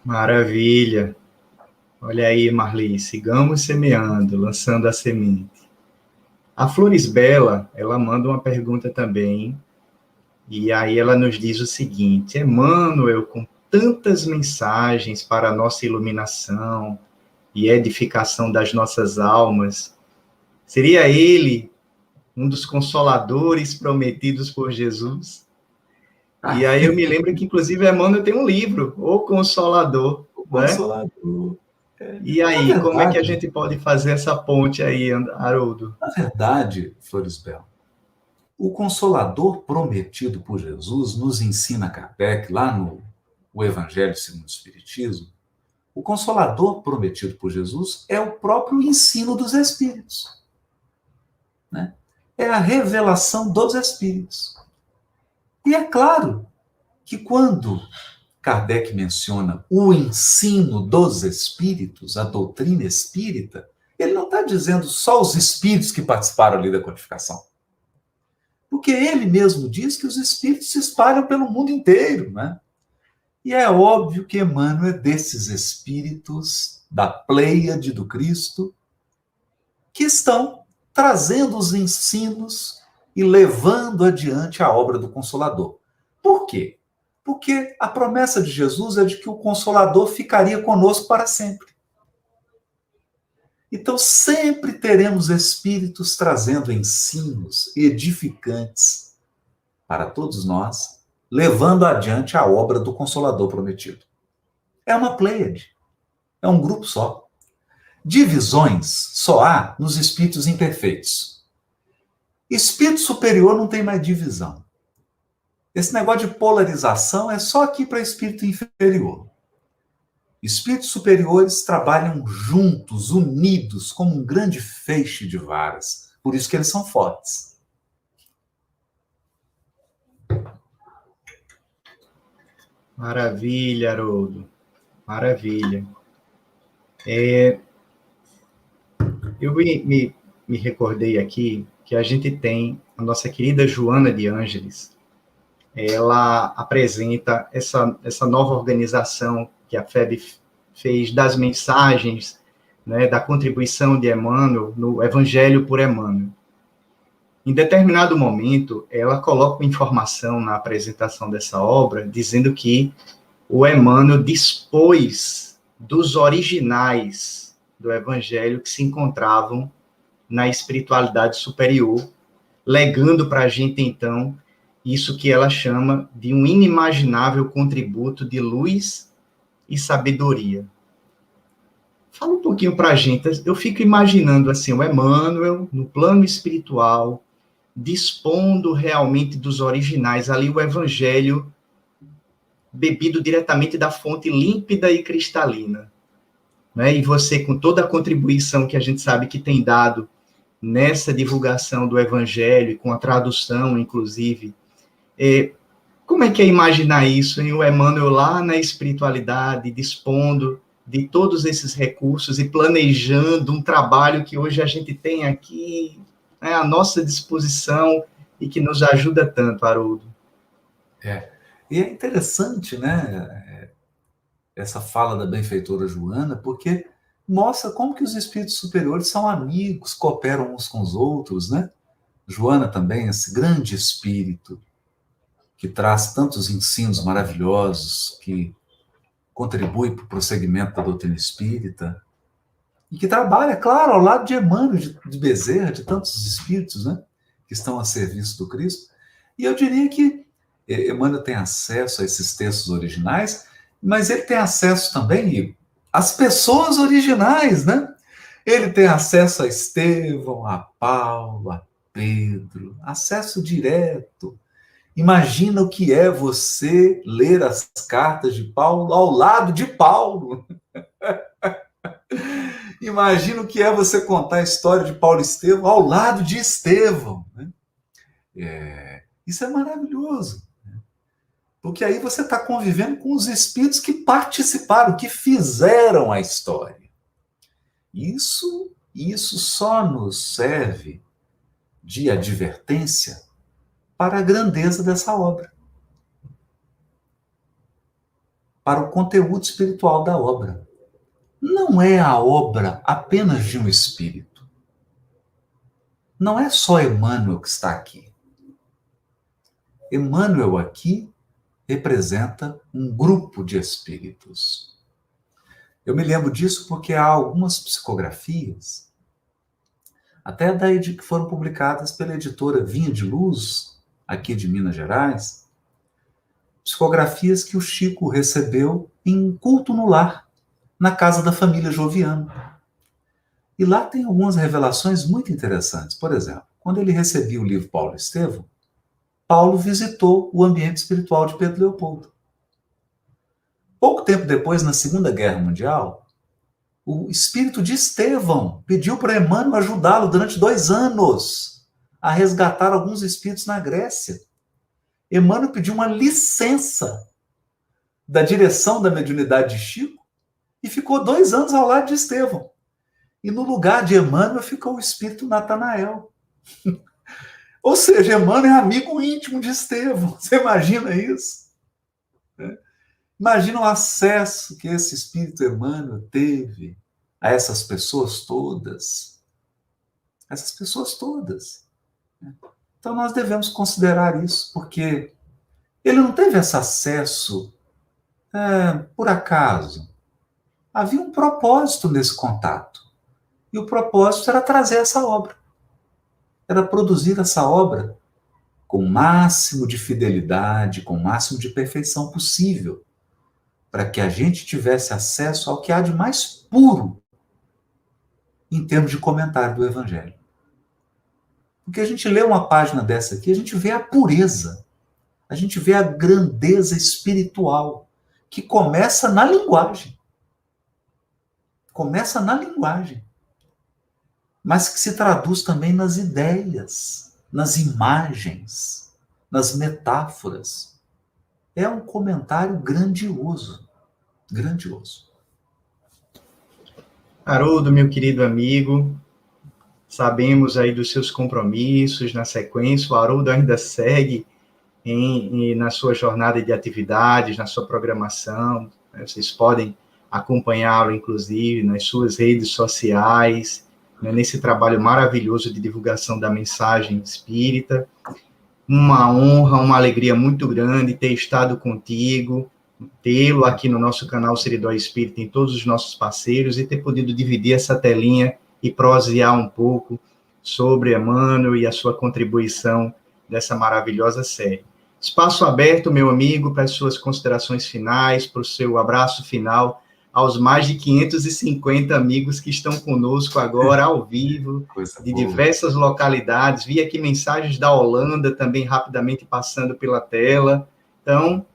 Maravilha. Olha aí, Marli, sigamos semeando, lançando a semente. A Flores Bela, ela manda uma pergunta também, e aí ela nos diz o seguinte: Emmanuel, com tantas mensagens para a nossa iluminação e edificação das nossas almas, seria ele um dos consoladores prometidos por Jesus? E aí eu me lembro que, inclusive, Emmanuel tem um livro, O Consolador. O Consolador. Né? E aí, verdade, como é que a gente pode fazer essa ponte aí, Haroldo? Na verdade, Flores Bela, o Consolador prometido por Jesus, nos ensina Kardec, lá no o Evangelho segundo o Espiritismo, o Consolador prometido por Jesus é o próprio ensino dos Espíritos. Né? É a revelação dos Espíritos. E é claro que quando Kardec menciona o ensino dos Espíritos, a doutrina espírita, ele não está dizendo só os Espíritos que participaram ali da codificação. Porque ele mesmo diz que os Espíritos se espalham pelo mundo inteiro, né? E é óbvio que Emmanuel é desses Espíritos da Pleiade do Cristo que estão trazendo os ensinos e levando adiante a obra do Consolador. Por quê? Porque a promessa de Jesus é de que o Consolador ficaria conosco para sempre. Então, sempre teremos espíritos trazendo ensinos edificantes para todos nós, levando adiante a obra do Consolador prometido. É uma pleiade, é um grupo só. Divisões só há nos espíritos imperfeitos. Espírito superior não tem mais divisão. Esse negócio de polarização é só aqui para espírito inferior. Espíritos superiores trabalham juntos, unidos, como um grande feixe de varas. Por isso que eles são fortes. Maravilha, Haroldo. Maravilha. Eu me recordei aqui que a gente tem a nossa querida Joana de Ângeles. Ela apresenta essa nova organização que a FEB fez das mensagens, né, da contribuição de Emmanuel no Evangelho por Emmanuel. Em determinado momento, ela coloca uma informação na apresentação dessa obra, dizendo que o Emmanuel dispôs dos originais do Evangelho que se encontravam na espiritualidade superior, legando para a gente, então, isso que ela chama de um inimaginável contributo de luz e sabedoria. Fala um pouquinho para a gente. Eu fico imaginando assim, o Emmanuel, no plano espiritual, dispondo realmente dos originais, ali o Evangelho bebido diretamente da fonte límpida e cristalina. Né? E você, com toda a contribuição que a gente sabe que tem dado nessa divulgação do Evangelho, com a tradução, inclusive, como é que é imaginar isso, hein? O Emmanuel lá na espiritualidade, dispondo de todos esses recursos e planejando um trabalho que hoje a gente tem aqui, né, à nossa disposição e que nos ajuda tanto, Haroldo. E é interessante, né, essa fala da benfeitora Joana, porque mostra como que os espíritos superiores são amigos, cooperam uns com os outros, né? Joana também, esse grande espírito que traz tantos ensinos maravilhosos, que contribui para o prosseguimento da doutrina espírita, e que trabalha, claro, ao lado de Emmanuel, de Bezerra, de tantos espíritos, né, que estão a serviço do Cristo. E eu diria que Emmanuel tem acesso a esses textos originais, mas ele tem acesso também, e as pessoas originais, né? Ele tem acesso a Estevão, a Paulo, a Pedro, acesso direto. Imagina o que é você ler as cartas de Paulo ao lado de Paulo. Imagina o que é você contar a história de Paulo e Estevão ao lado de Estevão. Né? Isso é maravilhoso. Porque aí você está convivendo com os espíritos que participaram, que fizeram a história. Isso só nos serve de advertência para a grandeza dessa obra, para o conteúdo espiritual da obra. Não é a obra apenas de um espírito. Não é só Emmanuel que está aqui. Emmanuel aqui representa um grupo de espíritos. Eu me lembro disso porque há algumas psicografias, até daí que foram publicadas pela editora Vinha de Luz, aqui de Minas Gerais, psicografias que o Chico recebeu em culto no lar, na casa da família Joviano. E lá tem algumas revelações muito interessantes. Por exemplo, quando ele recebia o livro Paulo e Estevão, Paulo visitou o ambiente espiritual de Pedro Leopoldo. Pouco tempo depois, na Segunda Guerra Mundial, o espírito de Estevão pediu para Emmanuel ajudá-lo durante 2 anos a resgatar alguns espíritos na Grécia. Emmanuel pediu uma licença da direção da mediunidade de Chico e ficou 2 anos ao lado de Estevão. E no lugar de Emmanuel ficou o espírito Natanael. Ou seja, Emmanuel é amigo íntimo de Estevão. Você imagina isso? Imagina o acesso que esse espírito Emmanuel teve a essas pessoas todas. Essas pessoas todas. Então nós devemos considerar isso, porque ele não teve esse acesso por acaso. Havia um propósito nesse contato. E o propósito era trazer essa obra. Era produzir essa obra com o máximo de fidelidade, com o máximo de perfeição possível, para que a gente tivesse acesso ao que há de mais puro em termos de comentário do Evangelho. Porque a gente lê uma página dessa aqui, a gente vê a pureza, a gente vê a grandeza espiritual, que começa na linguagem. Começa na linguagem. Mas que se traduz também nas ideias, nas imagens, nas metáforas. É um comentário grandioso, grandioso. Haroldo, meu querido amigo, sabemos aí dos seus compromissos na sequência, o Haroldo ainda segue na sua jornada de atividades, na sua programação, né? Vocês podem acompanhá-lo, inclusive, nas suas redes sociais, né? Nesse trabalho maravilhoso de divulgação da mensagem espírita. Uma honra, uma alegria muito grande ter estado contigo, tê-lo aqui no nosso canal Seridó Espírita, em todos os nossos parceiros, e ter podido dividir essa telinha e prosear um pouco sobre Emmanuel e a sua contribuição dessa maravilhosa série. Espaço aberto, meu amigo, para as suas considerações finais, para o seu abraço final aos mais de 550 amigos que estão conosco agora, ao vivo, de diversas localidades. Vi aqui mensagens da Holanda também rapidamente passando pela tela. Então,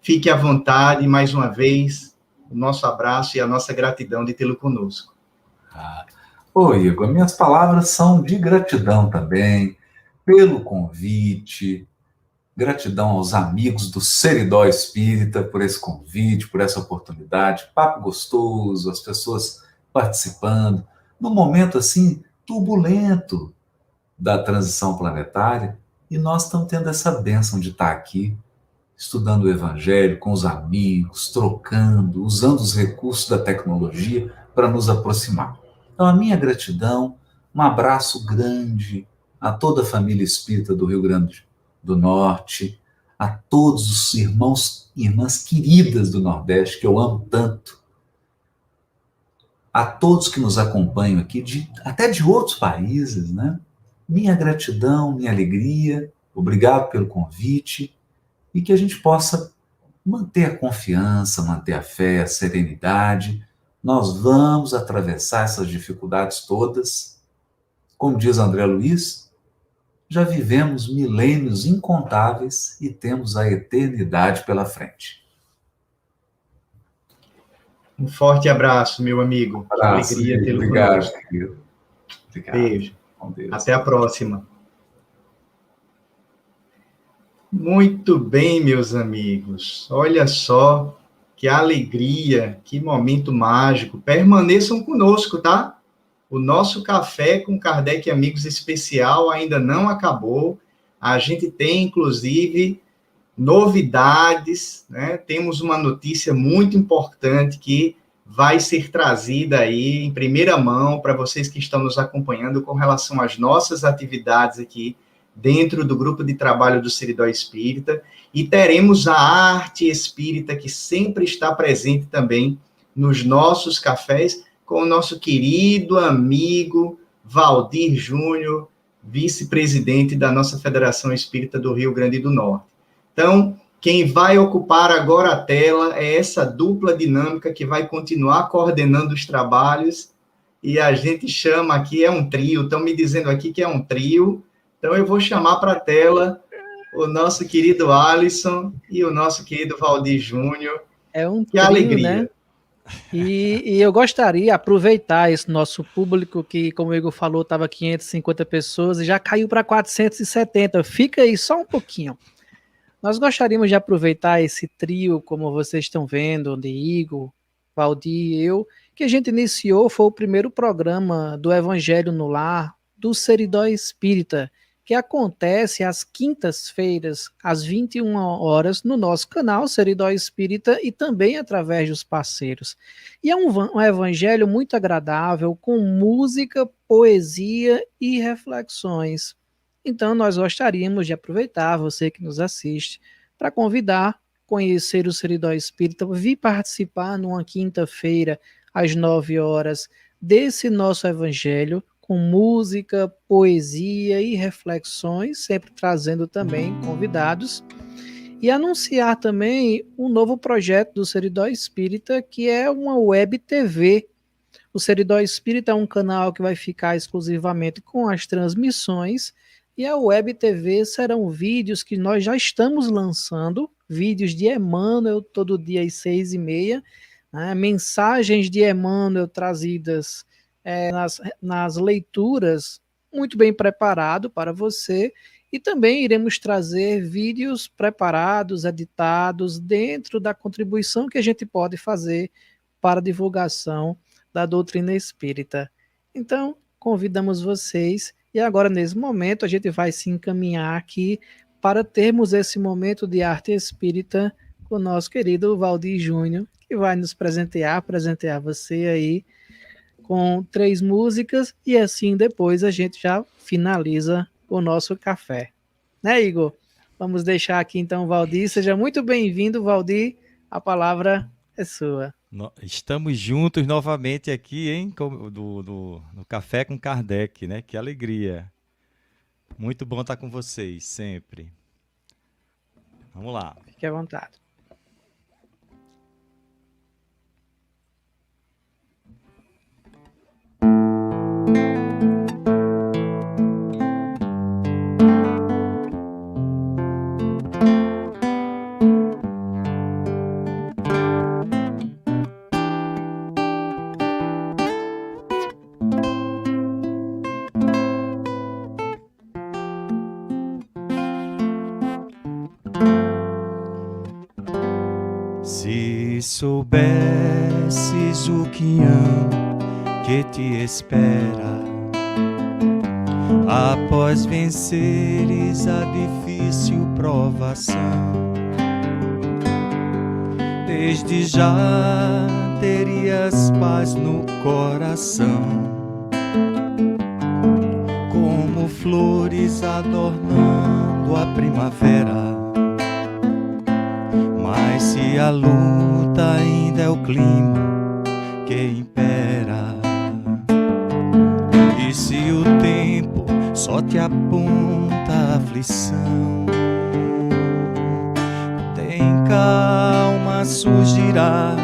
fique à vontade, mais uma vez, o nosso abraço e a nossa gratidão de tê-lo conosco. Igor, minhas palavras são de gratidão também, pelo convite, gratidão aos amigos do Seridó Espírita por esse convite, por essa oportunidade, papo gostoso, as pessoas participando, num momento assim, turbulento da transição planetária, e nós estamos tendo essa bênção de estar aqui, estudando o Evangelho com os amigos, trocando, usando os recursos da tecnologia para nos aproximar. Então, a minha gratidão, um abraço grande a toda a família espírita do Rio Grande do Norte, a todos os irmãos e irmãs queridas do Nordeste, que eu amo tanto, a todos que nos acompanham aqui, até de outros países, né? Minha gratidão, minha alegria, obrigado pelo convite, e que a gente possa manter a confiança, manter a fé, a serenidade, nós vamos atravessar essas dificuldades todas. Como diz André Luiz, já vivemos milênios incontáveis e temos a eternidade pela frente. Um forte abraço, meu amigo. Um abraço, que alegria tê-lo obrigado, conosco. querido. Obrigado. Beijo. Com Deus. Até a próxima. Muito bem, meus amigos. Olha só que alegria, que momento mágico. Permaneçam conosco, tá? O nosso Café com Kardec e Amigos especial ainda não acabou. A gente tem, inclusive, novidades, né? Temos uma notícia muito importante que vai ser trazida aí em primeira mão para vocês que estão nos acompanhando com relação às nossas atividades aqui dentro do grupo de trabalho do Seridó Espírita, e teremos a arte espírita que sempre está presente também nos nossos cafés, com o nosso querido amigo Valdir Júnior, vice-presidente da nossa Federação Espírita do Rio Grande do Norte. Então, quem vai ocupar agora a tela é essa dupla dinâmica que vai continuar coordenando os trabalhos, e a gente chama aqui, é um trio, estão me dizendo aqui que é um trio, então eu vou chamar para a tela o nosso querido Alisson e o nosso querido Valdir Júnior. É um que trio, alegria. Né? E eu gostaria de aproveitar esse nosso público que, como o Igor falou, estava 550 pessoas e já caiu para 470. Fica aí só um pouquinho. Nós gostaríamos de aproveitar esse trio, como vocês estão vendo, de Igor, Valdir e eu, que a gente iniciou, foi o primeiro programa do Evangelho no Lar, do Seridó Espírita, que acontece às quintas-feiras, às 21 horas, no nosso canal Seridó Espírita e também através dos parceiros. E é um evangelho muito agradável, com música, poesia e reflexões. Então, nós gostaríamos de aproveitar, você que nos assiste, para convidar, conhecer o Seridó Espírita, vir participar numa quinta-feira, às 9 horas, desse nosso evangelho, com música, poesia e reflexões, sempre trazendo também convidados, e anunciar também um novo projeto do Seridó Espírita, que é uma web TV. O Seridó Espírita é um canal que vai ficar exclusivamente com as transmissões, e a web TV serão vídeos que nós já estamos lançando, vídeos de Emmanuel todo dia às 6h30, né, mensagens de Emmanuel trazidas nas leituras, muito bem preparado para você, e também iremos trazer vídeos preparados, editados, dentro da contribuição que a gente pode fazer para a divulgação da doutrina espírita. Então, convidamos vocês, e agora, nesse momento, a gente vai se encaminhar aqui para termos esse momento de arte espírita com o nosso querido Valdir Júnior, que vai nos presentear você aí com 3 músicas, e assim depois a gente já finaliza o nosso café. Né, Igor? Vamos deixar aqui então o Valdir. Seja muito bem-vindo, Valdir. A palavra é sua. Estamos juntos novamente aqui, hein? No Café com Kardec, né? Que alegria. Muito bom estar com vocês, sempre. Vamos lá. Fique à vontade. Se soubesses o quinhão que te espera após venceres a difícil provação, desde já terias paz no coração, como flores adornando a primavera. Mas se a luta ainda é o clima que impera, e se o tempo só te aponta a aflição, tem calma, surgirá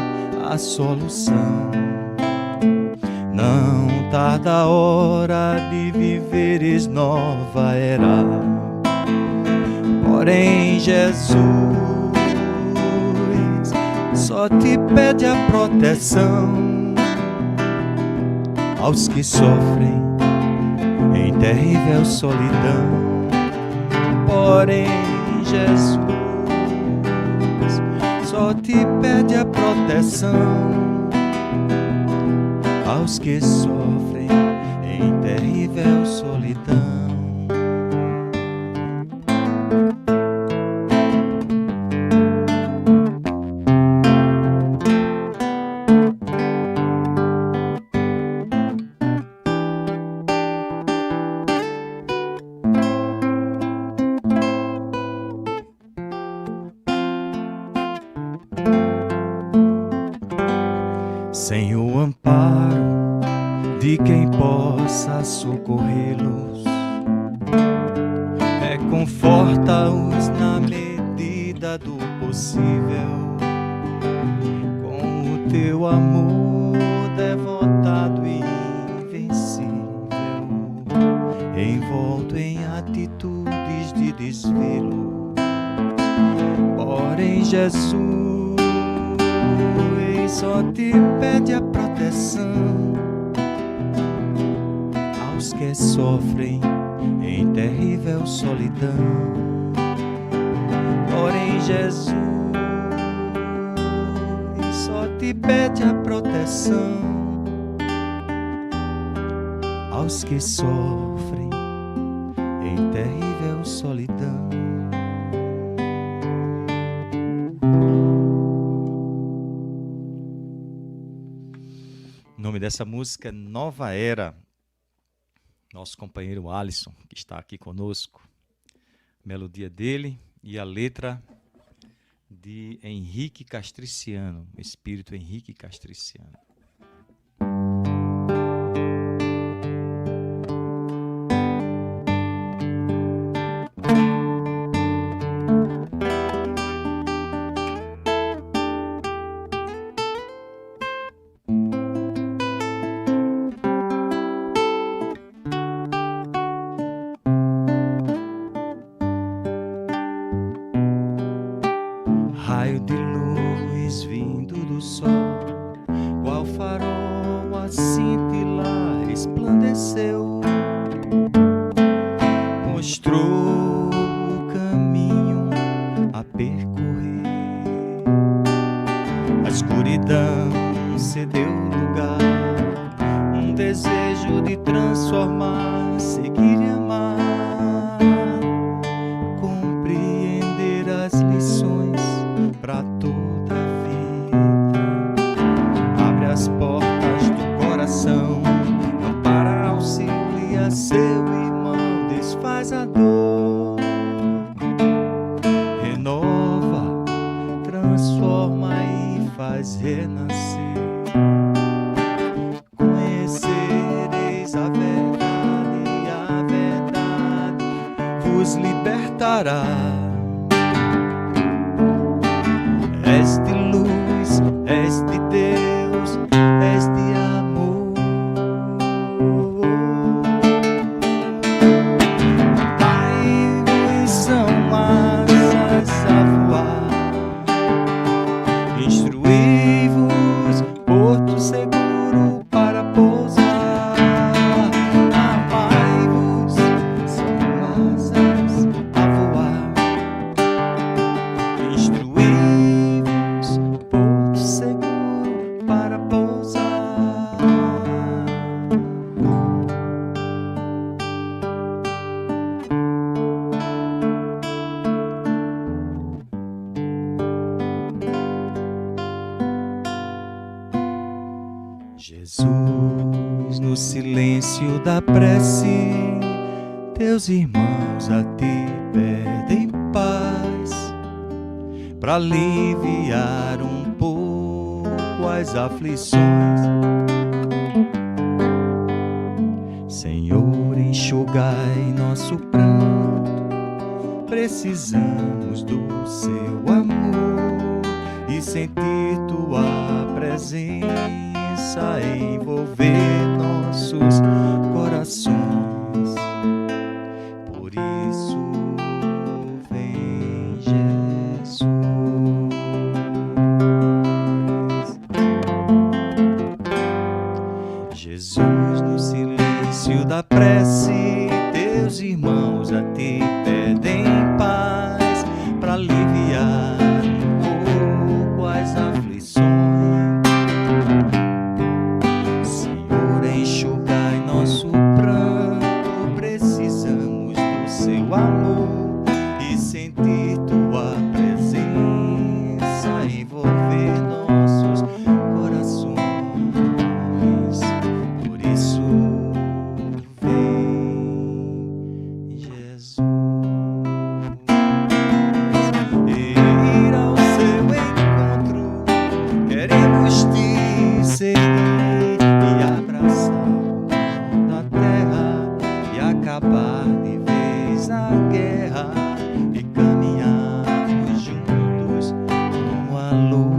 a solução. não tarda a hora de viveres nova era. Porém Jesus só te pede a proteção aos que sofrem em terrível solidão. Porém Jesus só te pede a proteção aos que sofrem em terrível solidão. Sem o amparo de quem possa socorrê-los, reconforta-os na medida do possível, com o teu amor devotado e invencível, envolto em atitudes de desvelo. Porém Jesus só te pede a proteção aos que sofrem em terrível solidão. Porém Jesus só te pede a proteção aos que sofrem em terrível solidão. O nome dessa música é Nova Era. Nosso companheiro Alisson, que está aqui conosco. Melodia dele e a letra de Henrique Castriciano, espírito Henrique Castriciano. Raio de luz vindo do sol, qual farol a cintilar resplandeceu, mostrou o caminho a percorrer. A escuridão cedeu lugar, um desejo de transformar, seguir e amar, compreender as lições pra toda a vida. Abre as portas do coração, ampara, auxilia seu irmão, desfaz a dor, renova, transforma e faz renascer. Conhecereis a verdade vos libertará. És de luz, és de Deus, és de amor. Dai-vos são asas a voar, instruí-vos porto seguro para pousar. Amai-vos são asas a voar, instruí-vos porto seguro para pousar. Jesus, no silêncio da prece, teus irmãos a ti pedem paz, para aliviar um pouco as aflições. Senhor, enxugai nosso pranto, precisamos do seu amor e sentir tua presença envolver nossos corações. Por isso, vem Jesus. Jesus, no silêncio da prece, teus irmãos a ti pedem paz para aliviar um pouco as aflições. Senhor, enxugai nosso pranto, precisamos do seu amor e sentir tua presença envolver nossos corações. Por isso, vem Jesus. Ir ao seu encontro, queremos te seguir e abraçar o mal da terra e acabar de vez a guerra e caminharmos juntos como a luz.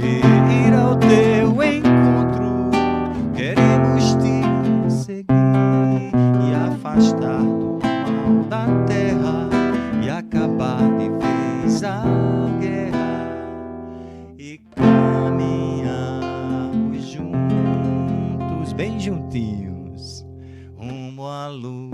Ir ao teu encontro, queremos te seguir e afastar do mal da terra e acabar de vez a guerra e caminharmos juntos, bem juntinhos, rumo à luz.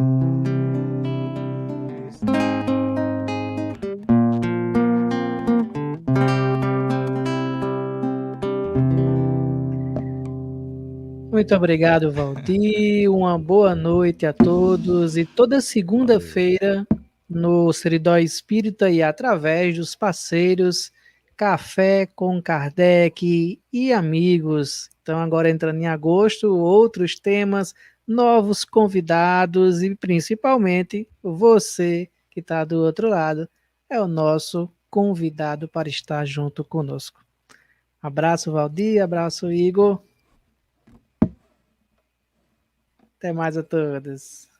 Muito obrigado, Valdir. Uma boa noite a todos. E toda segunda-feira, no Seridó Espírita e através dos parceiros Café com Kardec e Amigos. Então, agora entrando em agosto, outros temas, novos convidados e principalmente você que está do outro lado é o nosso convidado para estar junto conosco. Abraço, Valdir. Abraço, Igor. Até mais a todos.